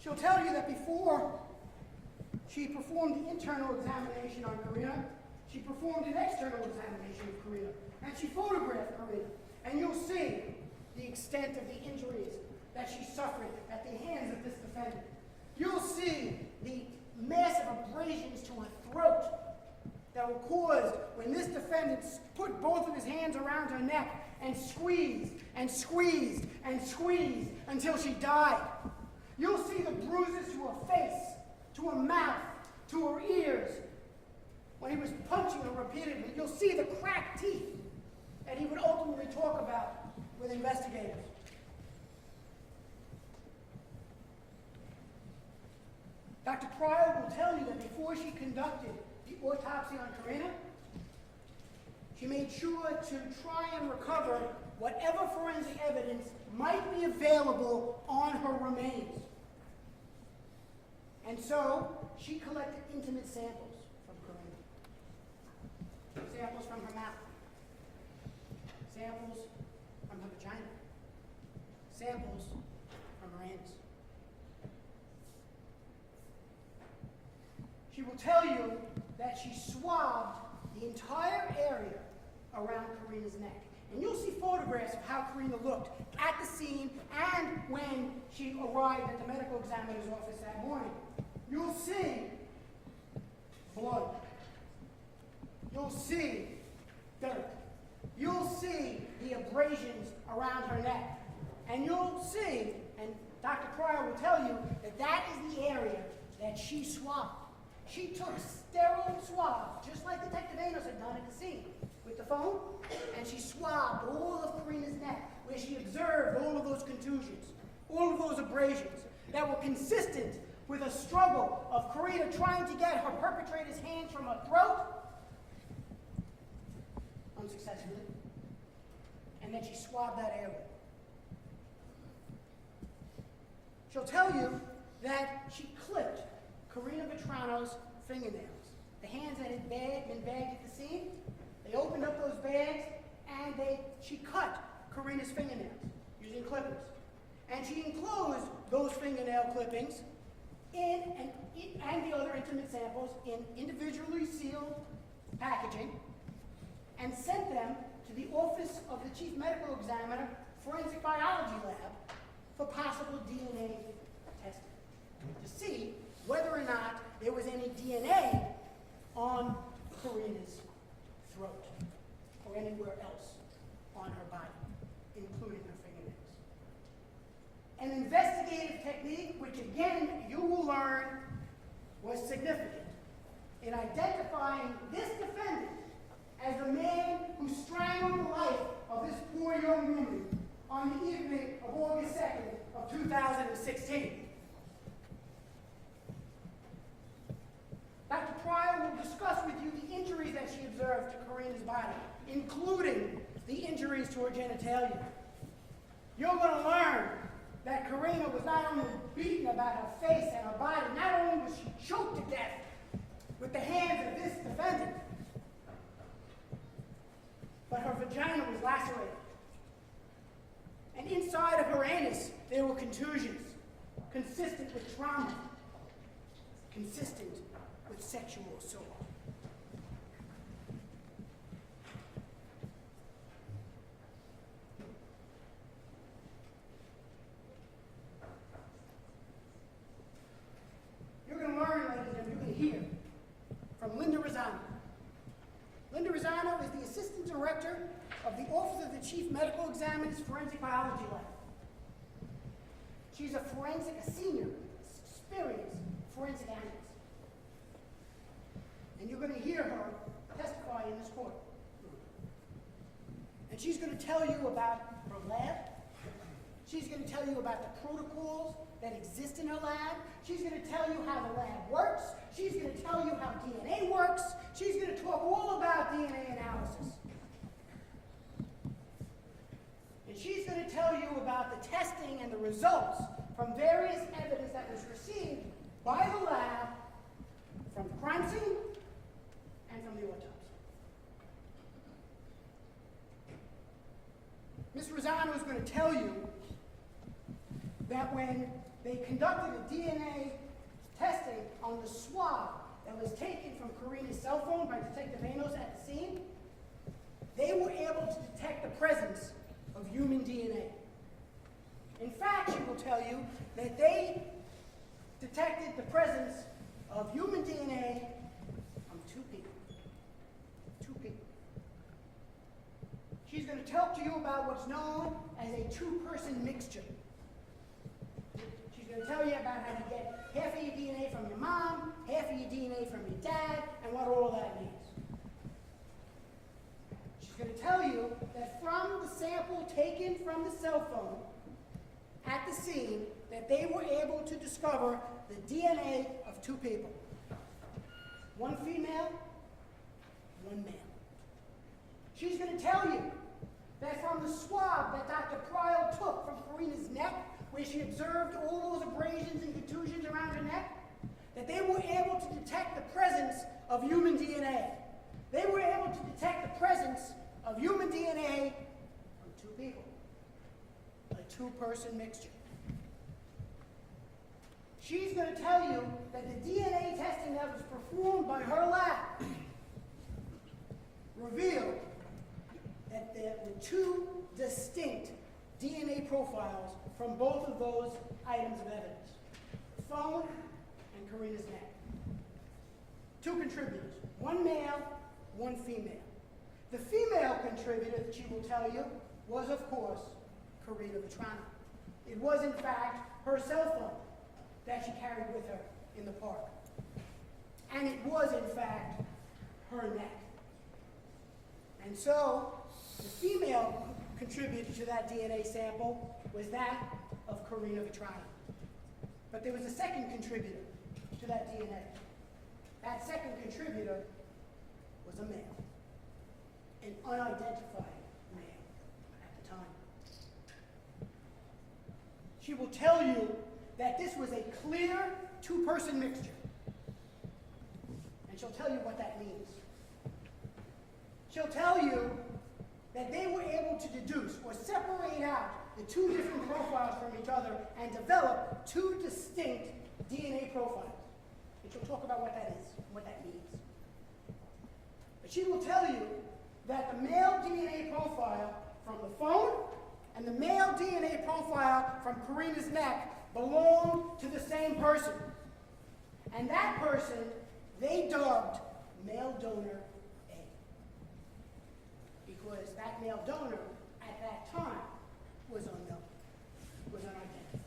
She'll tell you that before she performed the internal examination on Karina, she performed an external examination of Karina, and she photographed Karina, and you'll see the extent of the injuries that she suffered at the hands of this defendant. You'll see the massive abrasions to her throat that were caused when this defendant put both of his hands around her neck and squeezed and squeezed and squeezed until she died. You'll see the bruises to her face, to her mouth, to her ears when he was punching her repeatedly. You'll see the cracked teeth that he would ultimately talk about with investigators. Dr. Pryor will tell you that before she conducted the autopsy on Karina, she made sure to try and recover whatever forensic evidence might be available on her remains. And so, she collected intimate samples from Karina. Samples from her mouth. Samples from her vagina. Samples from her anus. She will tell you that she swabbed the entire area around Karina's neck. And you'll see photographs of how Karina looked at the scene and when she arrived at the medical examiner's office that morning. You'll see blood. You'll see dirt. You'll see the abrasions around her neck. And you'll see, and Dr. Pryor will tell you, that that is the area that she swabbed. She took sterile swabs, just like Detective Vetrano had done at the scene, with the phone, and she swabbed all of Karina's neck, where she observed all of those contusions, all of those abrasions that were consistent with a struggle of Karina trying to get her perpetrator's hands from her throat, unsuccessfully, and then she swabbed that area. She'll tell you that she clipped Karina Vetrano's fingernails. The hands that had been bagged at the scene, they opened up those bags and she cut Karina's fingernails using clippers. And she enclosed those fingernail clippings and the other intimate samples in individually sealed packaging and sent them to the Office of the Chief Medical Examiner Forensic Biology Lab for possible DNA testing to see whether or not there was any DNA on Karina's throat or anywhere else on her body, including her fingernails. An investigative technique, which again you will learn was significant in identifying this defendant as the man who strangled the life of this poor young woman on the evening of August 2nd of 2016. Dr. Pryor will discuss with you the injuries that she observed to Karina's body, including the injuries to her genitalia. You're going to learn that Karina was not only beaten about her face and her body, not only was she choked to death with the hands of this defendant, but her vagina was lacerated. And inside of her anus, there were contusions, consistent with trauma, consistent with sexual assault. You're going to learn, ladies and you're going to hear from Linda Rosano. Linda Rosano is the Assistant Director of the Office of the Chief Medical Examiner's Forensic Biology Lab. She's a senior, experienced forensic analyst. And you're going to hear her testify in this court. And she's going to tell you about her lab. She's going to tell you about the protocols that exist in her lab. She's going to tell you how the lab works. She's going to tell you how DNA works. She's going to talk all about DNA analysis. And she's going to tell you about the testing and the results from various evidence that was received by the lab from the crime scene and from the autopsy. Ms. Rosano is going to tell you that when they conducted a DNA testing on the swab that was taken from Karina's cell phone by Detective Vanos at the scene, they were able to detect the presence of human DNA. In fact, she will tell you that they detected the presence of human DNA from two people. Two people. She's going to talk to you about what's known as a two-person mixture. She's going to tell you about how you get half of your DNA from your mom, half of your DNA from your dad, and what all that means. She's going to tell you that from the sample taken from the cell phone at the scene, that they were able to discover the DNA of two people. One female, one male. She's going to tell you that from the swab that Dr. Pryor took from Karina's neck, where she observed all those abrasions and contusions around her neck, that they were able to detect the presence of human DNA. They were able to detect the presence of human DNA from two people. A two-person mixture. She's going to tell you that the DNA testing that was performed by her lab revealed that there were two distinct DNA profiles from both of those items of evidence, the phone and Karina's neck. Two contributors, one male, one female. The female contributor that she will tell you was, of course, Karina Vetrano. It was, in fact, her cell phone that she carried with her in the park. And it was, in fact, her neck. And so, the female contributor to that DNA sample was that of Karina Vetrano. But there was a second contributor to that DNA. That second contributor was a male, an unidentified male at the time. She will tell you that this was a clear two-person mixture. she'll tell you what that means. She'll tell you that they were able to deduce or separate out the two different profiles from each other and develop two distinct DNA profiles. And she'll talk about what that is and what that means. But she will tell you that the male DNA profile from the phone and the male DNA profile from Karina's neck belong to the same person. And that person they dubbed male donor A. Because that male donor at that time was unknown, was unidentified.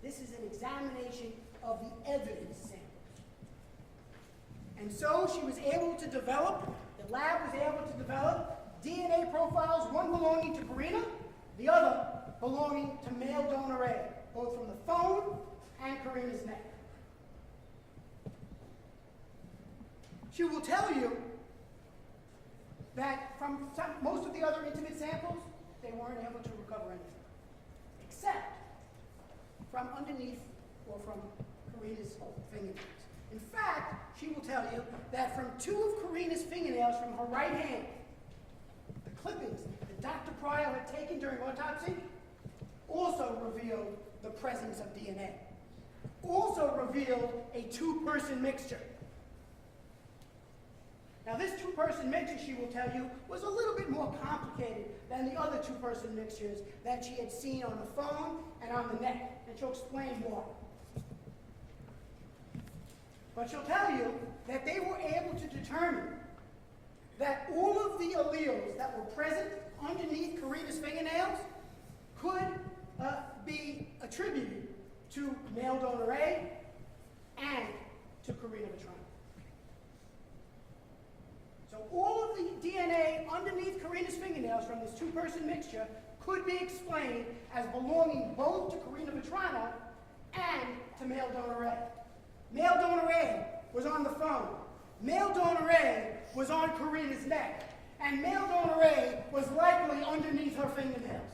This is an examination of the evidence sample. And so she was able to develop, the lab was able to develop DNA profiles, one belonging to Karina, the other belonging to male donor A, both from the phone and Karina's neck. She will tell you that from most of the other intimate samples, they weren't able to recover anything, except from underneath or from Karina's fingernails. In fact, she will tell you that from two of Karina's fingernails from her right hand, the clippings that Dr. Pryor had taken during autopsy also revealed the presence of DNA, also revealed a two-person mixture. Now, this two-person mixture, she will tell you, was a little bit more complicated than the other two-person mixtures that she had seen on the phone and on the neck, and she'll explain why. But she'll tell you that they were able to determine that all of the alleles that were present underneath Karina's fingernails could be attributed to male donor A and to Karina Vetrano. So all of the DNA underneath Karina's fingernails from this two-person mixture could be explained as belonging both to Karina Vetrano and to male donor A. Male donor A was on the phone. Male donor A was on Karina's neck. And male donor A was likely underneath her fingernails.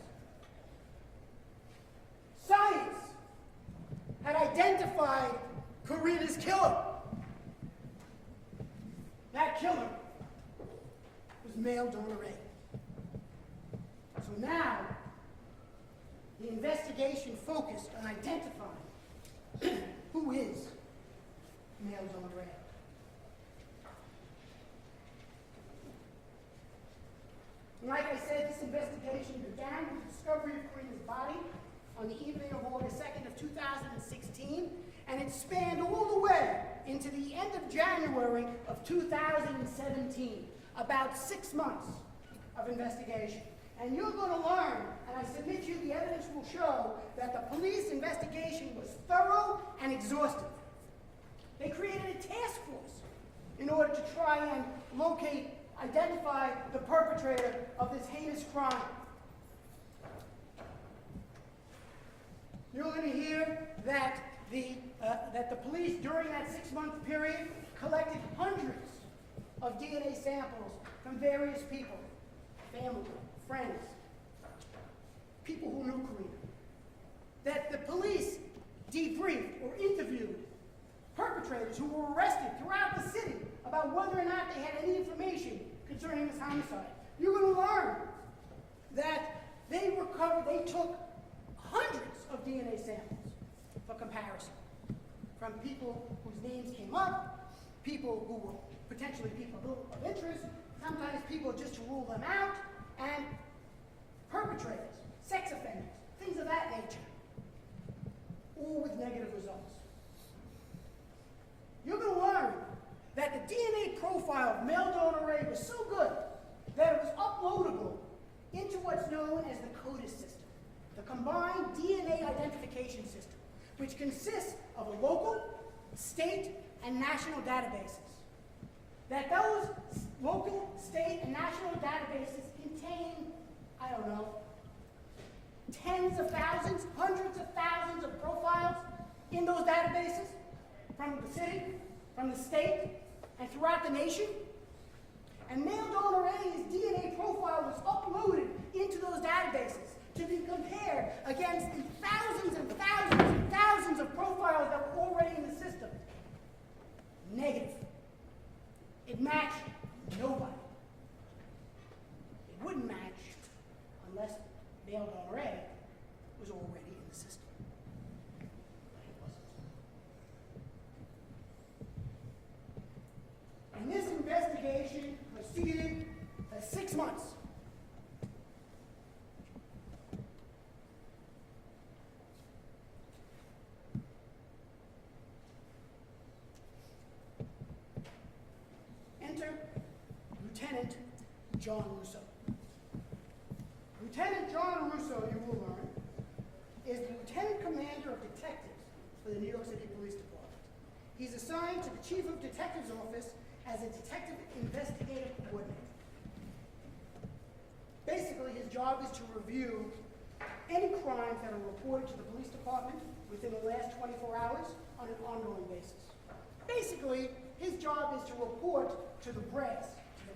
Science had identified Karina's killer. That killer was male donor A. So now, the investigation focused on identifying who is male donor A. And like I said, this investigation began with the discovery of Karina's body on the evening of August 2nd of 2016, and it spanned all the way into the end of January of 2017, about 6 months of investigation. And you're going to learn, and I submit to you the evidence will show, that the police investigation was thorough and exhaustive. They created a task force in order to try and locate, identify the perpetrator of this heinous crime. You're going to hear that the police, during that 6-month period, collected hundreds of DNA samples from various people, family, friends, people who knew Karina. That the police debriefed or interviewed perpetrators who were arrested throughout the city about whether or not they had any information concerning this homicide. You're going to learn that they took hundreds of DNA samples for comparison from people whose names came up, people who were potentially people of interest, sometimes people just to rule them out, and perpetrators, sex offenders, things of that nature, all with negative results. You're going to learn that the DNA profile of male donor A was so good that it was uploadable into what's known as the CODIS system, the Combined DNA Identification System, which consists of a local, state, and national databases. That those local, state, and national databases contain, I don't know, tens of thousands, hundreds of thousands of profiles in those databases from the city, from the state, and throughout the nation. And male donor A's DNA profile was uploaded into those databases to be compared against the thousands and thousands and thousands of profiles that were already in the system. Negative. It matched nobody. It wouldn't match unless male donor A was already in the system. But it wasn't. And this investigation proceeded for 6 months. Enter Lieutenant John Russo. Lieutenant John Russo, you will learn, is the Lieutenant Commander of Detectives for the New York City Police Department. He's assigned to the Chief of Detectives Office as a Detective Investigative Coordinator. Basically, his job is to review any crimes that are reported to the police department within the last 24 hours on an ongoing basis. Basically, his job is to report to the brass, to the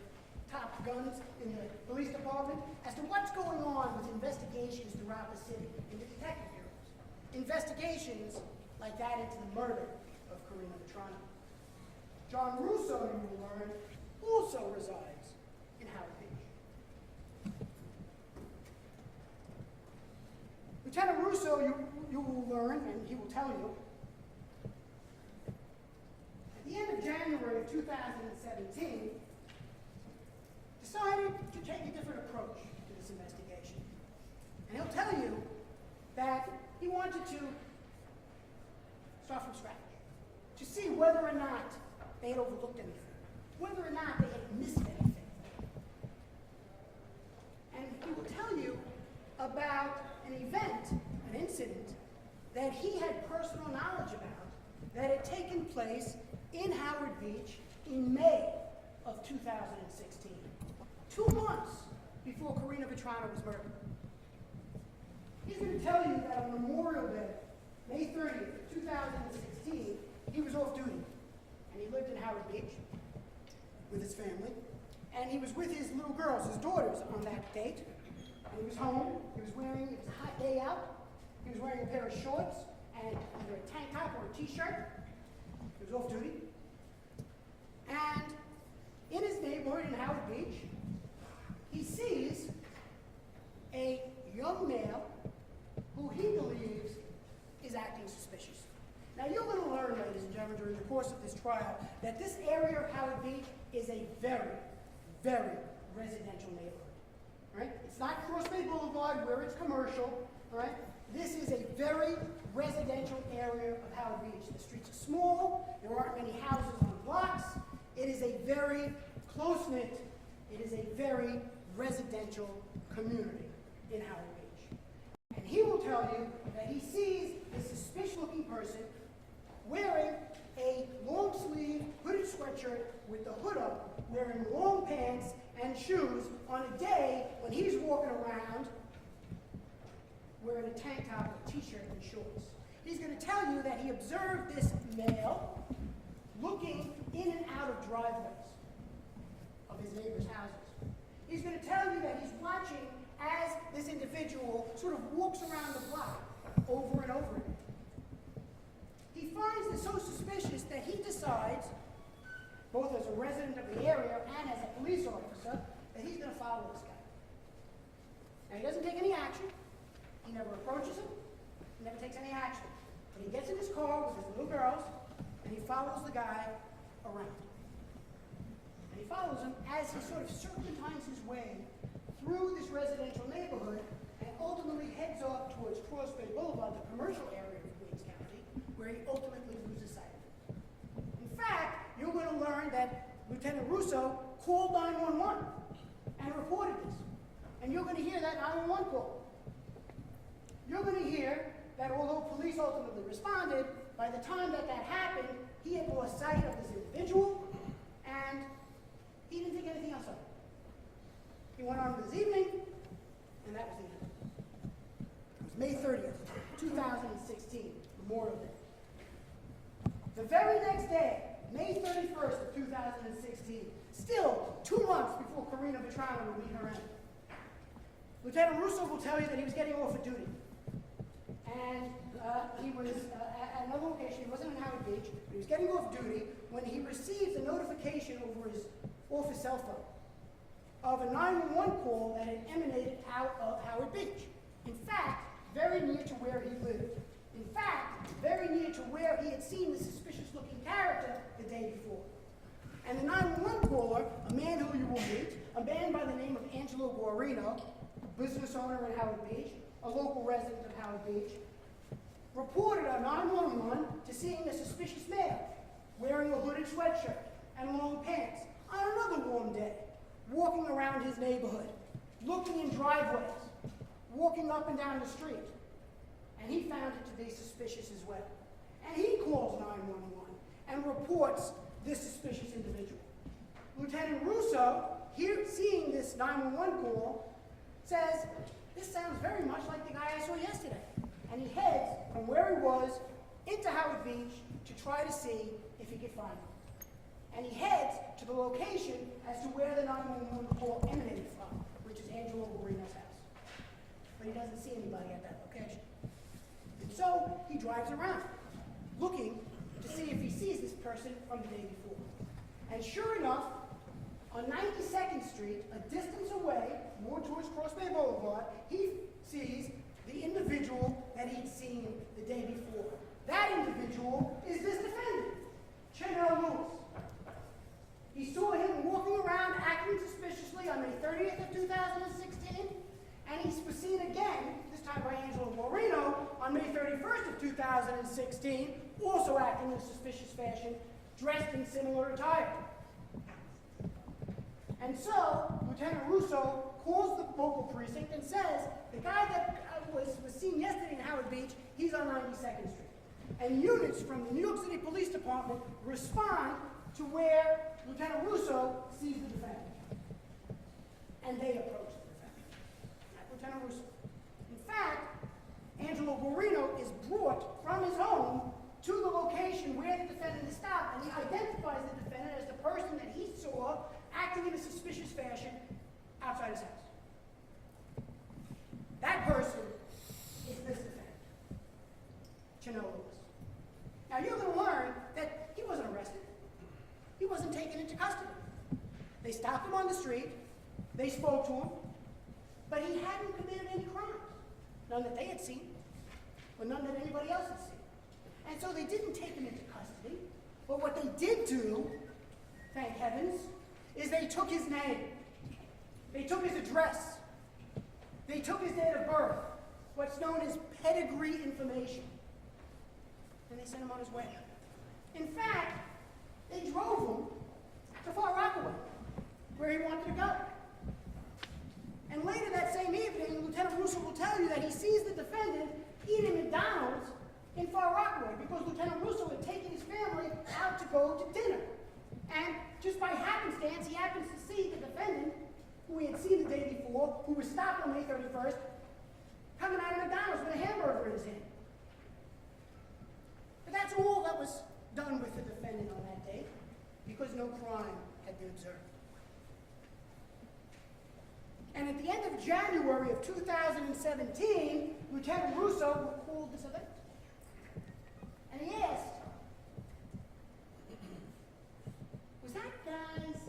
top guns in the police department, as to what's going on with investigations throughout the city in the detective bureaus. Investigations like that into the murder of Karina Vetrano. John Russo, you will learn, also resides in Howard Beach. Lieutenant Russo, you will learn, and he will tell you, at the end of January of 2017, decided to take a different approach to this investigation. And he'll tell you that he wanted to start from scratch, to see whether or not they had overlooked anything, whether or not they had missed anything. And he will tell you about an event, an incident, that he had personal knowledge about that had taken place in Howard Beach in May of 2016, 2 months before Karina Vetrano was murdered. He's going to tell you that on Memorial Day, May 30th, 2016, he was off duty, and he lived in Howard Beach with his family, and he was with his little girls, his daughters, on that date. And he was home. It was a hot day out. He was wearing a pair of shorts and either a tank top or a t-shirt. He was off duty. And in his neighborhood in Howard Beach, he sees a young male who he believes is acting suspicious. Now, you're going to learn, ladies and gentlemen, during the course of this trial, that this area of Howard Beach is a very, very residential neighborhood. Right? It's not Cross Bay Boulevard where it's commercial. Right? This is a very residential area of Howard Beach. The streets are small. There aren't many houses on blocks. It is a very close-knit, it is a very residential community in Howard Beach. And he will tell you that he sees a suspicious-looking person wearing a long-sleeve hooded sweatshirt with the hood up, wearing long pants and shoes on a day when he's walking around wearing a tank top, a t-shirt, and shorts. He's going to tell you that he observed this male looking in and out of driveways of his neighbors' houses. He's going to tell you that he's watching as this individual sort of walks around the block over and over again. He finds this so suspicious that he decides, both as a resident of the area and as a police officer, that he's going to follow this guy. Now, he doesn't take any action. He never approaches him. He never takes any action. But he gets in his car with his little girls, and he follows the guy around. And he follows him as he sort of serpentines his way through this residential neighborhood and ultimately heads off towards Cross Bay Boulevard, the commercial area of Queens County, where he ultimately loses sight of it. In fact, you're going to learn that Lieutenant Russo called 911 and reported this. And you're going to hear that 911 call. You're going to hear that although police ultimately responded, by the time that happened, he had lost sight of this individual, and he didn't think anything else of it. He went on with his evening, and that was the end. It was May 30th, 2016, Memorial Day. The very next day, May 31st of 2016, still 2 months before Karina Vetrano would meet her end, Lieutenant Russo will tell you that he was getting off of duty. and he was at another location. He wasn't in Howard Beach. He was getting off duty when he received a notification over his office cell phone of a 911 call that had emanated out of Howard Beach. In fact, very near to where he lived. In fact, very near to where he had seen the suspicious-looking character the day before. And the 911 caller, a man who you will meet, a man by the name of Angelo Guarino, a business owner in Howard Beach, a local resident of Howard Beach, reported on 911 to seeing a suspicious male wearing a hooded sweatshirt and long pants on another warm day, walking around his neighborhood, looking in driveways, walking up and down the street. And he found it to be suspicious as well. And he calls 911 and reports this suspicious individual. Lieutenant Russo, here seeing this 911 call, says, "This sounds very much like the guy I saw yesterday." And he heads from where he was into Howard Beach to try to see if he could find him. And he heads to the location as to where the 911 call emanated from, which is Angelo Guarino's house. But he doesn't see anybody at that location. And so he drives around, looking to see if he sees this person from the day before. And sure enough, on 92nd Street, a distance away, more towards Cross Bay Boulevard, he sees the individual that he'd seen the day before. That individual is this defendant, Chanel Lewis. He saw him walking around acting suspiciously on May 30th of 2016, and he was seen again, this time by Angelo Guarino, on May 31st of 2016, also acting in a suspicious fashion, dressed in similar attire. And so, Lieutenant Russo calls the local precinct and says, the guy that was seen yesterday in Howard Beach, he's on 92nd Street. And units from the New York City Police Department respond to where Lieutenant Russo sees the defendant. And they approach the defendant, not Lieutenant Russo. In fact, Angelo Guarino is brought from his home to the location where the defendant is stopped, and he identifies the defendant as the person that he saw acting in a suspicious fashion outside his house. That person is this defendant, Chanel Lewis. Now you're going to learn that he wasn't arrested. He wasn't taken into custody. They stopped him on the street, they spoke to him, but he hadn't committed any crimes. None that they had seen, or none that anybody else had seen. And so they didn't take him into custody, but what they did do, thank heavens, is they took his name, they took his address, they took his date of birth, what's known as pedigree information, and they sent him on his way. In fact, they drove him to Far Rockaway, where he wanted to go. And later that same evening, Lieutenant Russo will tell you that he sees the defendant eating McDonald's in Far Rockaway because Lieutenant Russo had taken his family out to go to dinner. And just by happenstance, he happens to see the defendant, who he had seen the day before, who was stopped on May 31st, coming out of McDonald's with a hamburger in his hand. But that's all that was done with the defendant on that day, because no crime had been observed. And at the end of January of 2017, Lieutenant Russo recalled this event. And he asked, was that guy's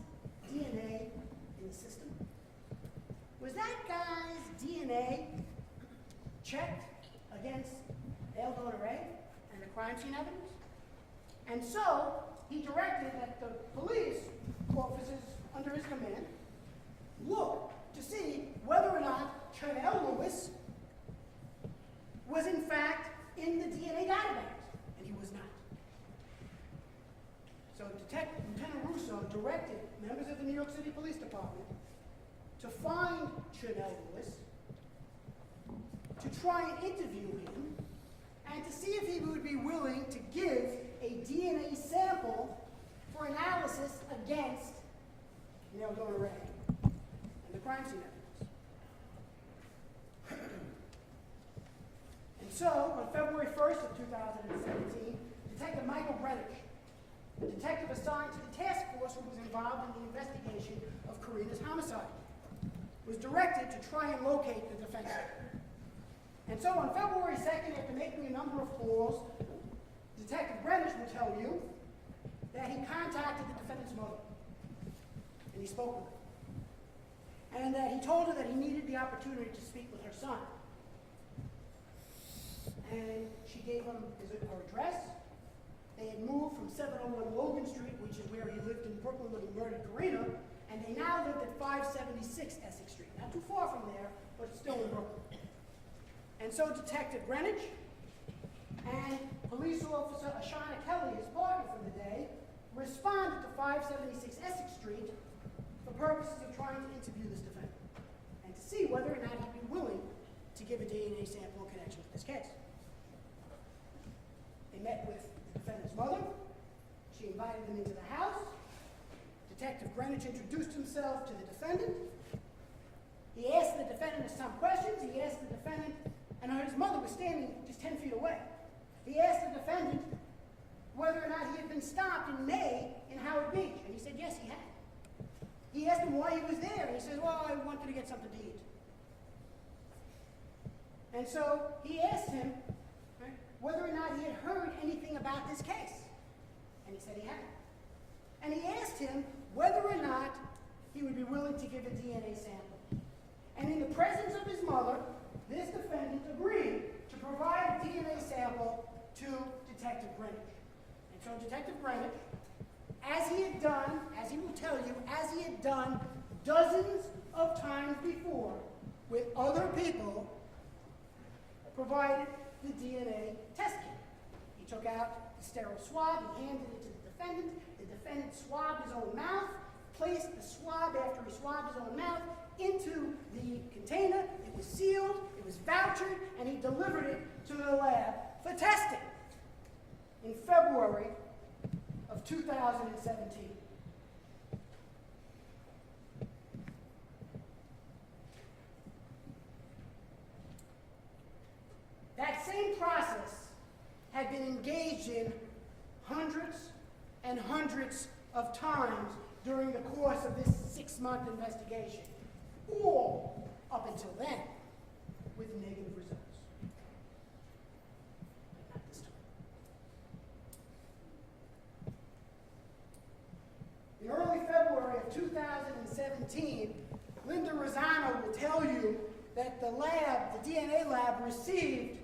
DNA in the system? Was that guy's DNA checked against L. Donneray and the crime scene evidence? And so he directed that the police officers under his command look to see whether or not Chanel Lewis was in fact in the DNA database, and he was not. So Lieutenant Russo directed members of the New York City Police Department to find Chanel Lewis, to try and interview him, and to see if he would be willing to give a DNA sample for analysis against L. Donneray and the crime scene evidence. And so, on February 1st of 2017, Detective Michael Greenwich, the detective assigned to the task force who was involved in the investigation of Karina's homicide, was directed to try and locate the defendant. And so on February 2nd, after making a number of calls, Detective Greenwich will tell you that he contacted the defendant's mother, and he spoke with her, and that he told her that he needed the opportunity to speak with her son. And she gave him her address. They had moved from 701 Logan Street, which is where he lived in Brooklyn when he murdered Karina, and they now lived at 576 Essex Street. Not too far from there, but it's still in Brooklyn. And so Detective Greenwich and Police Officer Ashana Kelly, his partner for the day, responded to 576 Essex Street for purposes of trying to interview this defendant and to see whether or not he'd be willing to give a DNA sample in connection with this case. They met with the defendant's mother. She invited them into the house. Detective Greenwich introduced himself to the defendant. He asked the defendant some questions. He asked the defendant, and his mother was standing just 10 feet away. He asked the defendant whether or not he had been stopped in May in Howard Beach, and he said yes, he had. He asked him why he was there, and he said, well, I wanted to get something to eat. And so he asked him whether or not he had heard anything about this case, and he said he hadn't. And he asked him whether or not he would be willing to give a DNA sample. And in the presence of his mother, this defendant agreed to provide a DNA sample to Detective Greenwich. And so Detective Greenwich, as he had done, as he will tell you, as he had done dozens of times before with other people, provided the DNA test kit. He took out the sterile swab, he handed it to the defendant. The defendant swabbed his own mouth, placed the swab after he swabbed his own mouth into the container. It was sealed, it was vouchered, and he delivered it to the lab for testing in February of 2017. That same process had been engaged in hundreds and hundreds of times during the course of this 6-month investigation, all up until then, with negative results. But not this time. In early February of 2017, Linda Rosano will tell you that the lab, the DNA lab, received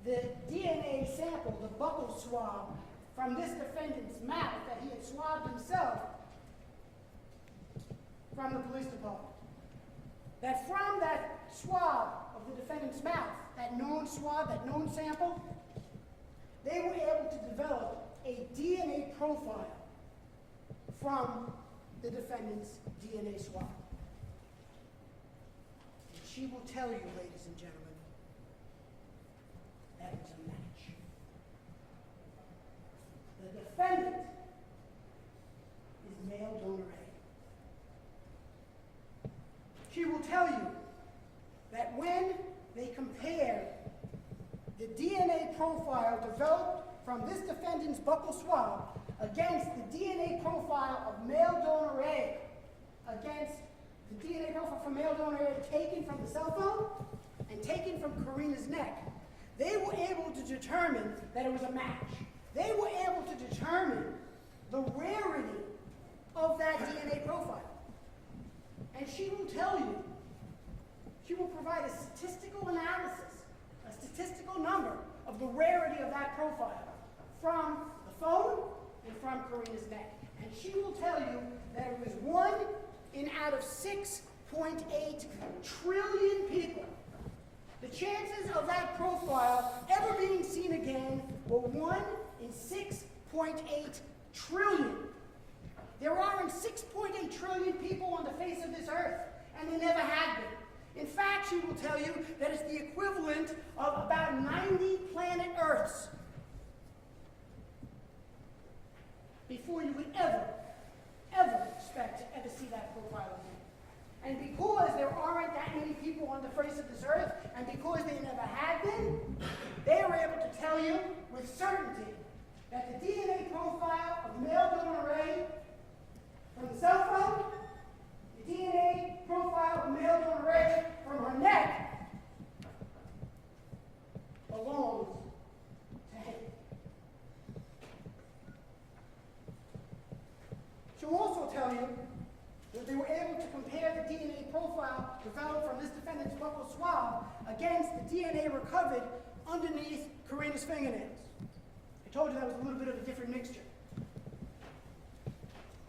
the DNA sample, the buccal swab, from this defendant's mouth that he had swabbed himself from the police department. That from that swab of the defendant's mouth, that known swab, that known sample, they were able to develop a DNA profile from the defendant's DNA swab. And she will tell you, ladies and gentlemen, that was a match. The defendant is male donor A. She will tell you that when they compared the DNA profile developed from this defendant's buccal swab against the DNA profile of male donor A, against the DNA profile from male donor A taken from the cell phone and taken from Karina's neck, they were able to determine that it was a match. They were able to determine the rarity of that DNA profile. And she will tell you, she will provide a statistical analysis, a statistical number of the rarity of that profile from the phone and from Karina's neck. And she will tell you that it was 1 out of 6.8 trillion people. The chances of that profile ever being seen again were 1 in 6.8 trillion. There aren't 6.8 trillion people on the face of this earth, and there never had been. In fact, she will tell you that it's the equivalent of about 90 planet Earths before you would ever expect to ever see that profile again. And because there aren't that many people on the face of this earth, and because they never had been, they were able to tell you with certainty that the DNA profile of male donor A from the cell phone, the DNA profile of male donor A from her neck, recovered underneath Karina's fingernails. I told you that was a little bit of a different mixture.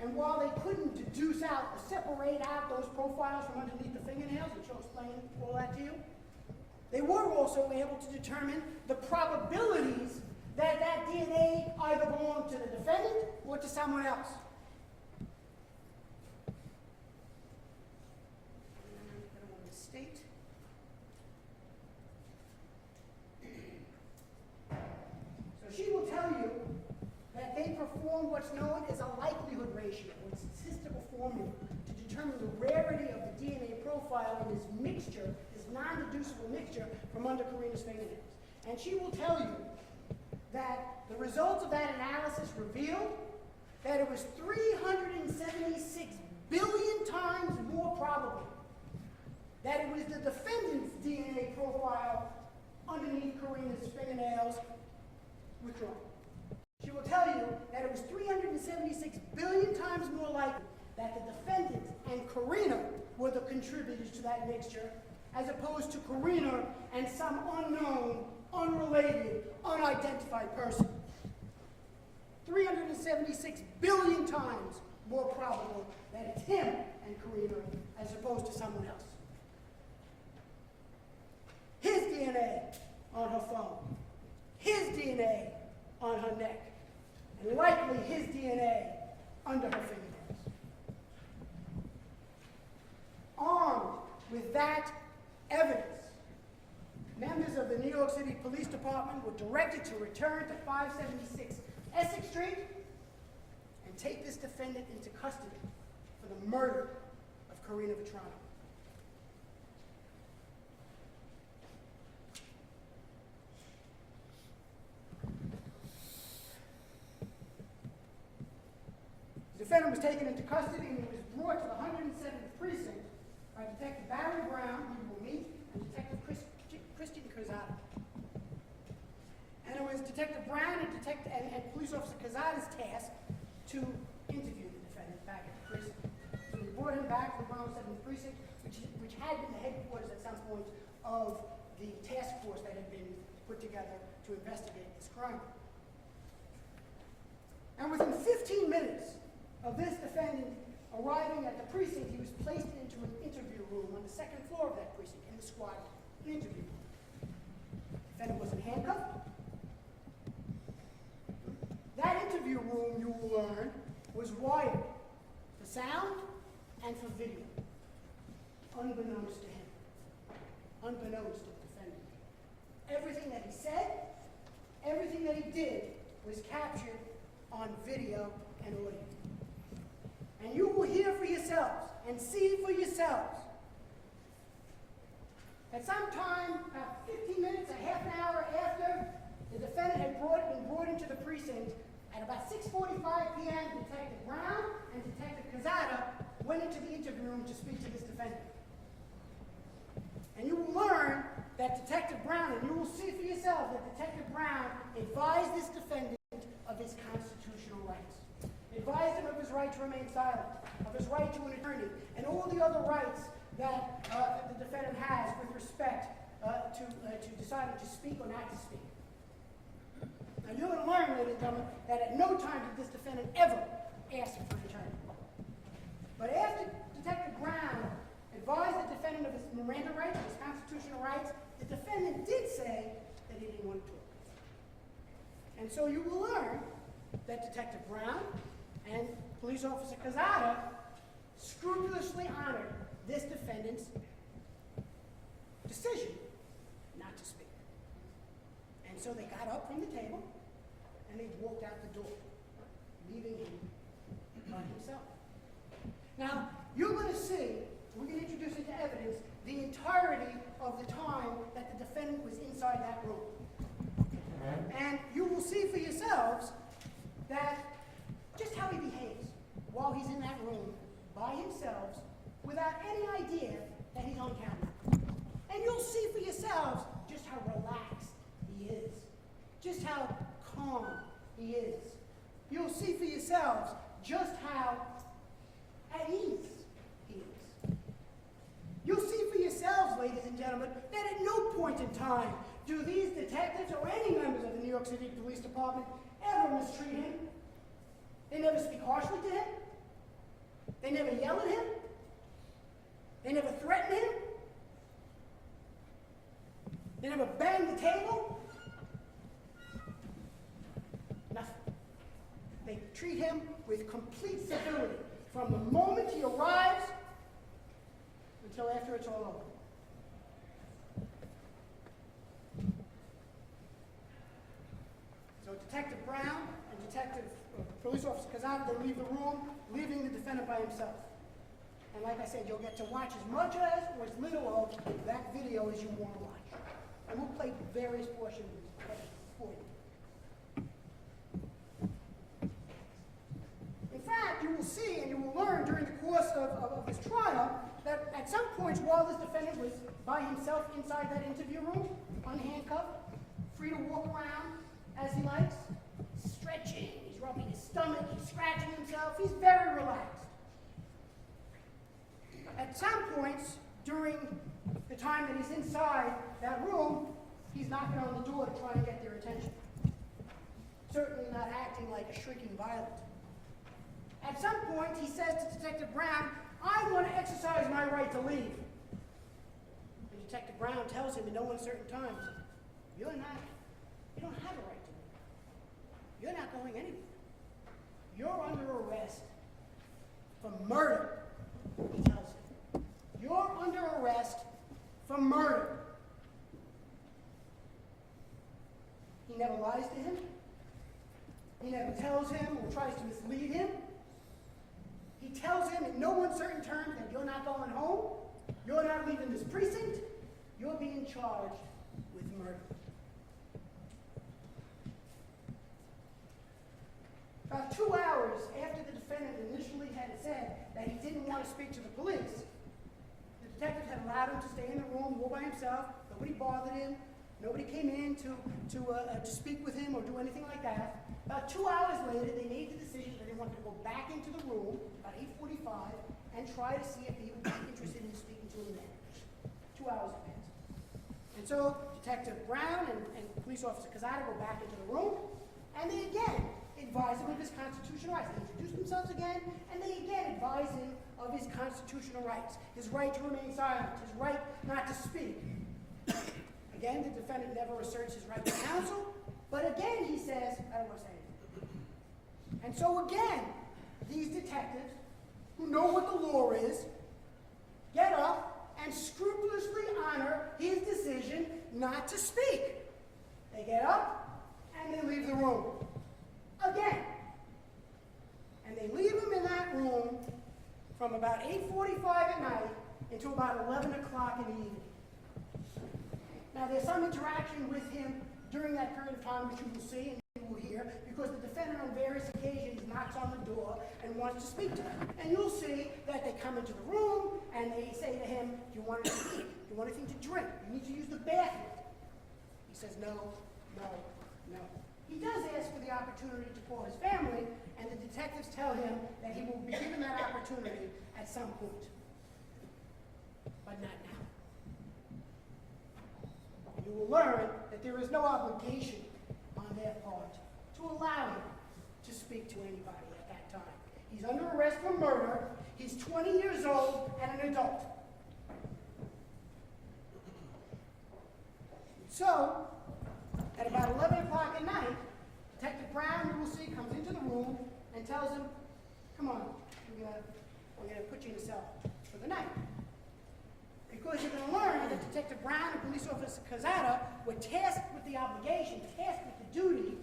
And while they couldn't deduce out or separate out those profiles from underneath the fingernails, which I'll explain all that to you, they were also able to determine the probabilities that that DNA either belonged to the defendant or to someone else. I don't want to misstate. So she will tell you that they performed what's known as a likelihood ratio, or statistical formula, to determine the rarity of the DNA profile in this mixture, this non-deducible mixture from under Karina's fingernails. And she will tell you that the results of that analysis revealed that it was 376 billion times more probable that it was the defendant's DNA profile underneath Karina's fingernails withdrawn. She will tell you that it was 376 billion times more likely that the defendant and Karina were the contributors to that mixture, as opposed to Karina and some unknown, unrelated, unidentified person. 376 billion times more probable that it's him and Karina as opposed to someone else. His DNA on her phone, his DNA on her neck, and likely his DNA under her fingernails. Armed with that evidence, members of the New York City Police Department were directed to return to 576 Essex Street and take this defendant into custody for the murder of Karina Vetrano. The defendant was taken into custody and he was brought to the 107th Precinct by Detective Barry Brown, who you will meet, and Detective Christian Cazada. And it was Detective Brown and Police Officer Cazada's task to interview the defendant back at the precinct. So we brought him back to the 107th Precinct, which had been the headquarters at some point of the task force that had been put together to investigate this crime. And within 15 minutes of this defendant arriving at the precinct, he was placed into an interview room on the second floor of that precinct in the squad interview room. The defendant wasn't handcuffed. That interview room, you will learn, was wired for sound and for video, unbeknownst to him, unbeknownst to the defendant. Everything that he said, everything that he did was captured on video and audio. And you will hear for yourselves and see for yourselves that sometime about 15 minutes, a half an hour after the defendant had been brought into the precinct, at about 6:45 p.m., Detective Brown and Detective Cazada went into the interview room to speak to this defendant. And you will learn that Detective Brown, and you will see for yourself that Detective Brown advised this defendant of his constitutional rights. Advised him of his right to remain silent, of his right to an attorney, and all the other rights that the defendant has with respect to deciding to speak or not to speak. Now you're going to learn, ladies and gentlemen, that at no time did this defendant ever ask for an attorney. But after Detective Brown advised the defendant of his Miranda rights, of his constitutional rights, the defendant did say that he didn't want to talk. And so you will learn that Detective Brown and Police Officer Cazada scrupulously honored this defendant's decision not to speak. And so they got up from the table and they walked out the door, leaving him by himself. Now, you're going to see, we're going to introduce into evidence the entirety of the time that the defendant was inside that room. And you will see for yourselves that just how he behaves while he's in that room by himself without any idea that he's on camera. And you'll see for yourselves just how relaxed he is, just how calm he is. You'll see for yourselves just how at ease he is. You'll see for yourselves, ladies and gentlemen, that at no point in time do these detectives or any members of the New York City Police Department ever mistreat him? They never speak harshly to him? They never yell at him? They never threaten him? They never bang the table? Nothing. They treat him with complete civility from the moment he arrives until after it's all over. So Detective Brown and Police Officer Casada, they leave the room, leaving the defendant by himself. And like I said, you'll get to watch as much as or as little of that video as you want to watch. And we'll play various portions for you. In fact, you will see and you will learn during the course of this trial that at some points while this defendant was by himself inside that interview room, unhandcuffed, free to walk around as he likes, stretching, he's rubbing his stomach, he's scratching himself, he's very relaxed. At some points during the time that he's inside that room, he's knocking on the door to try and get their attention. Certainly not acting like a shrieking violet. At some point, he says to Detective Brown, I want to exercise my right to leave. And Detective Brown tells him in no uncertain terms, you don't have a right to leave. You're not going anywhere. You're under arrest for murder, he tells him. You're under arrest for murder. He never lies to him. He never tells him or tries to mislead him. He tells him in no uncertain terms that you're not going home, you're not leaving this precinct, you're being charged with murder. About 2 hours after the defendant initially had said that he didn't want to speak to the police, the detective had allowed him to stay in the room all by himself. Nobody bothered him. Nobody came in to speak with him or do anything like that. About 2 hours later, they made the decision that they wanted to go back into the room, about 8:45, and try to see if he would be interested in speaking to him then. 2 hours had passed. And so Detective Brown and Police Officer Casada go back into the room, and they again advise him of his constitutional rights. They introduce themselves again, and they again advise him of his constitutional rights, his right to remain silent, his right not to speak. Again, the defendant never asserts his right to counsel, but again he says, I don't want to say anything. And so again, these detectives, who know what the law is, get up and scrupulously honor his decision not to speak. They get up and they leave the room. Again. And they leave him in that room from about 8:45 at night until about 11 o'clock in the evening. Now, there's some interaction with him during that period of time, which you will see and you will hear, because the defendant on various occasions knocks on the door and wants to speak to him. And you'll see that they come into the room and they say to him, do you want anything to eat? Do you want anything to drink? You need to use the bathroom. He says, no, no, no. He does ask for the opportunity to call his family, and the detectives tell him that he will be given that opportunity at some point, but not now. You will learn that there is no obligation on their part to allow him to speak to anybody at that time. He's under arrest for murder. He's 20 years old and an adult. So, at about 11 o'clock at night, Detective Brown, you will see, comes into the room and tells him, come on, we're going to put you in a cell for the night. Because you're going to learn that Detective Brown and Police Officer Casada were tasked with the obligation, tasked with the duty,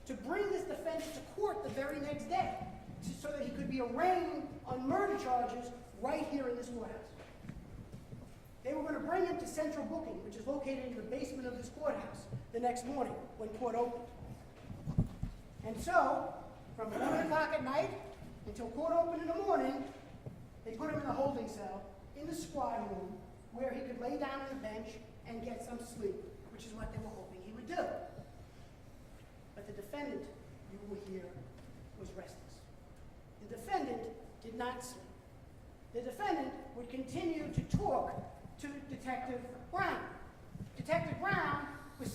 to bring this defendant to court the very next day so that he could be arraigned on murder charges right here in this courthouse. They were going to bring him to central booking, which is located in the basement of this courthouse, the next morning when court opened. And so, from 11 o'clock at night until court opened in the morning, they put him in a holding cell in the squad room where he could lay down on the bench and get some sleep, which is what they were hoping he would do. But the defendant, you will hear, was restless. The defendant did not sleep. The defendant would continue to talk to Detective Brown. Detective Brown was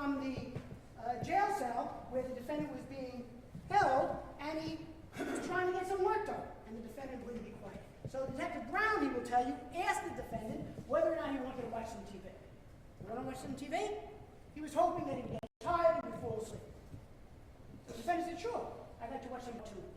from the jail cell where the defendant was being held, and he was trying to get some work done, and the defendant wouldn't be quiet. So Detective Brown, he will tell you, asked the defendant whether or not he wanted to watch some TV. You want to watch some TV? He was hoping that he'd get tired and would fall asleep. So the defendant said, sure, I'd like to watch some cartoons.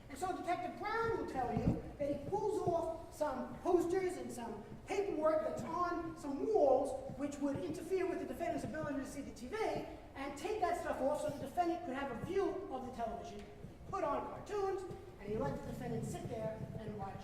And so Detective Brown will tell you that he pulls off some posters and some paperwork that's on some walls which would interfere with the defendant's ability to see the TV, and take that stuff off so the defendant could have a view of the television, put on cartoons, and he let the defendant sit there and watch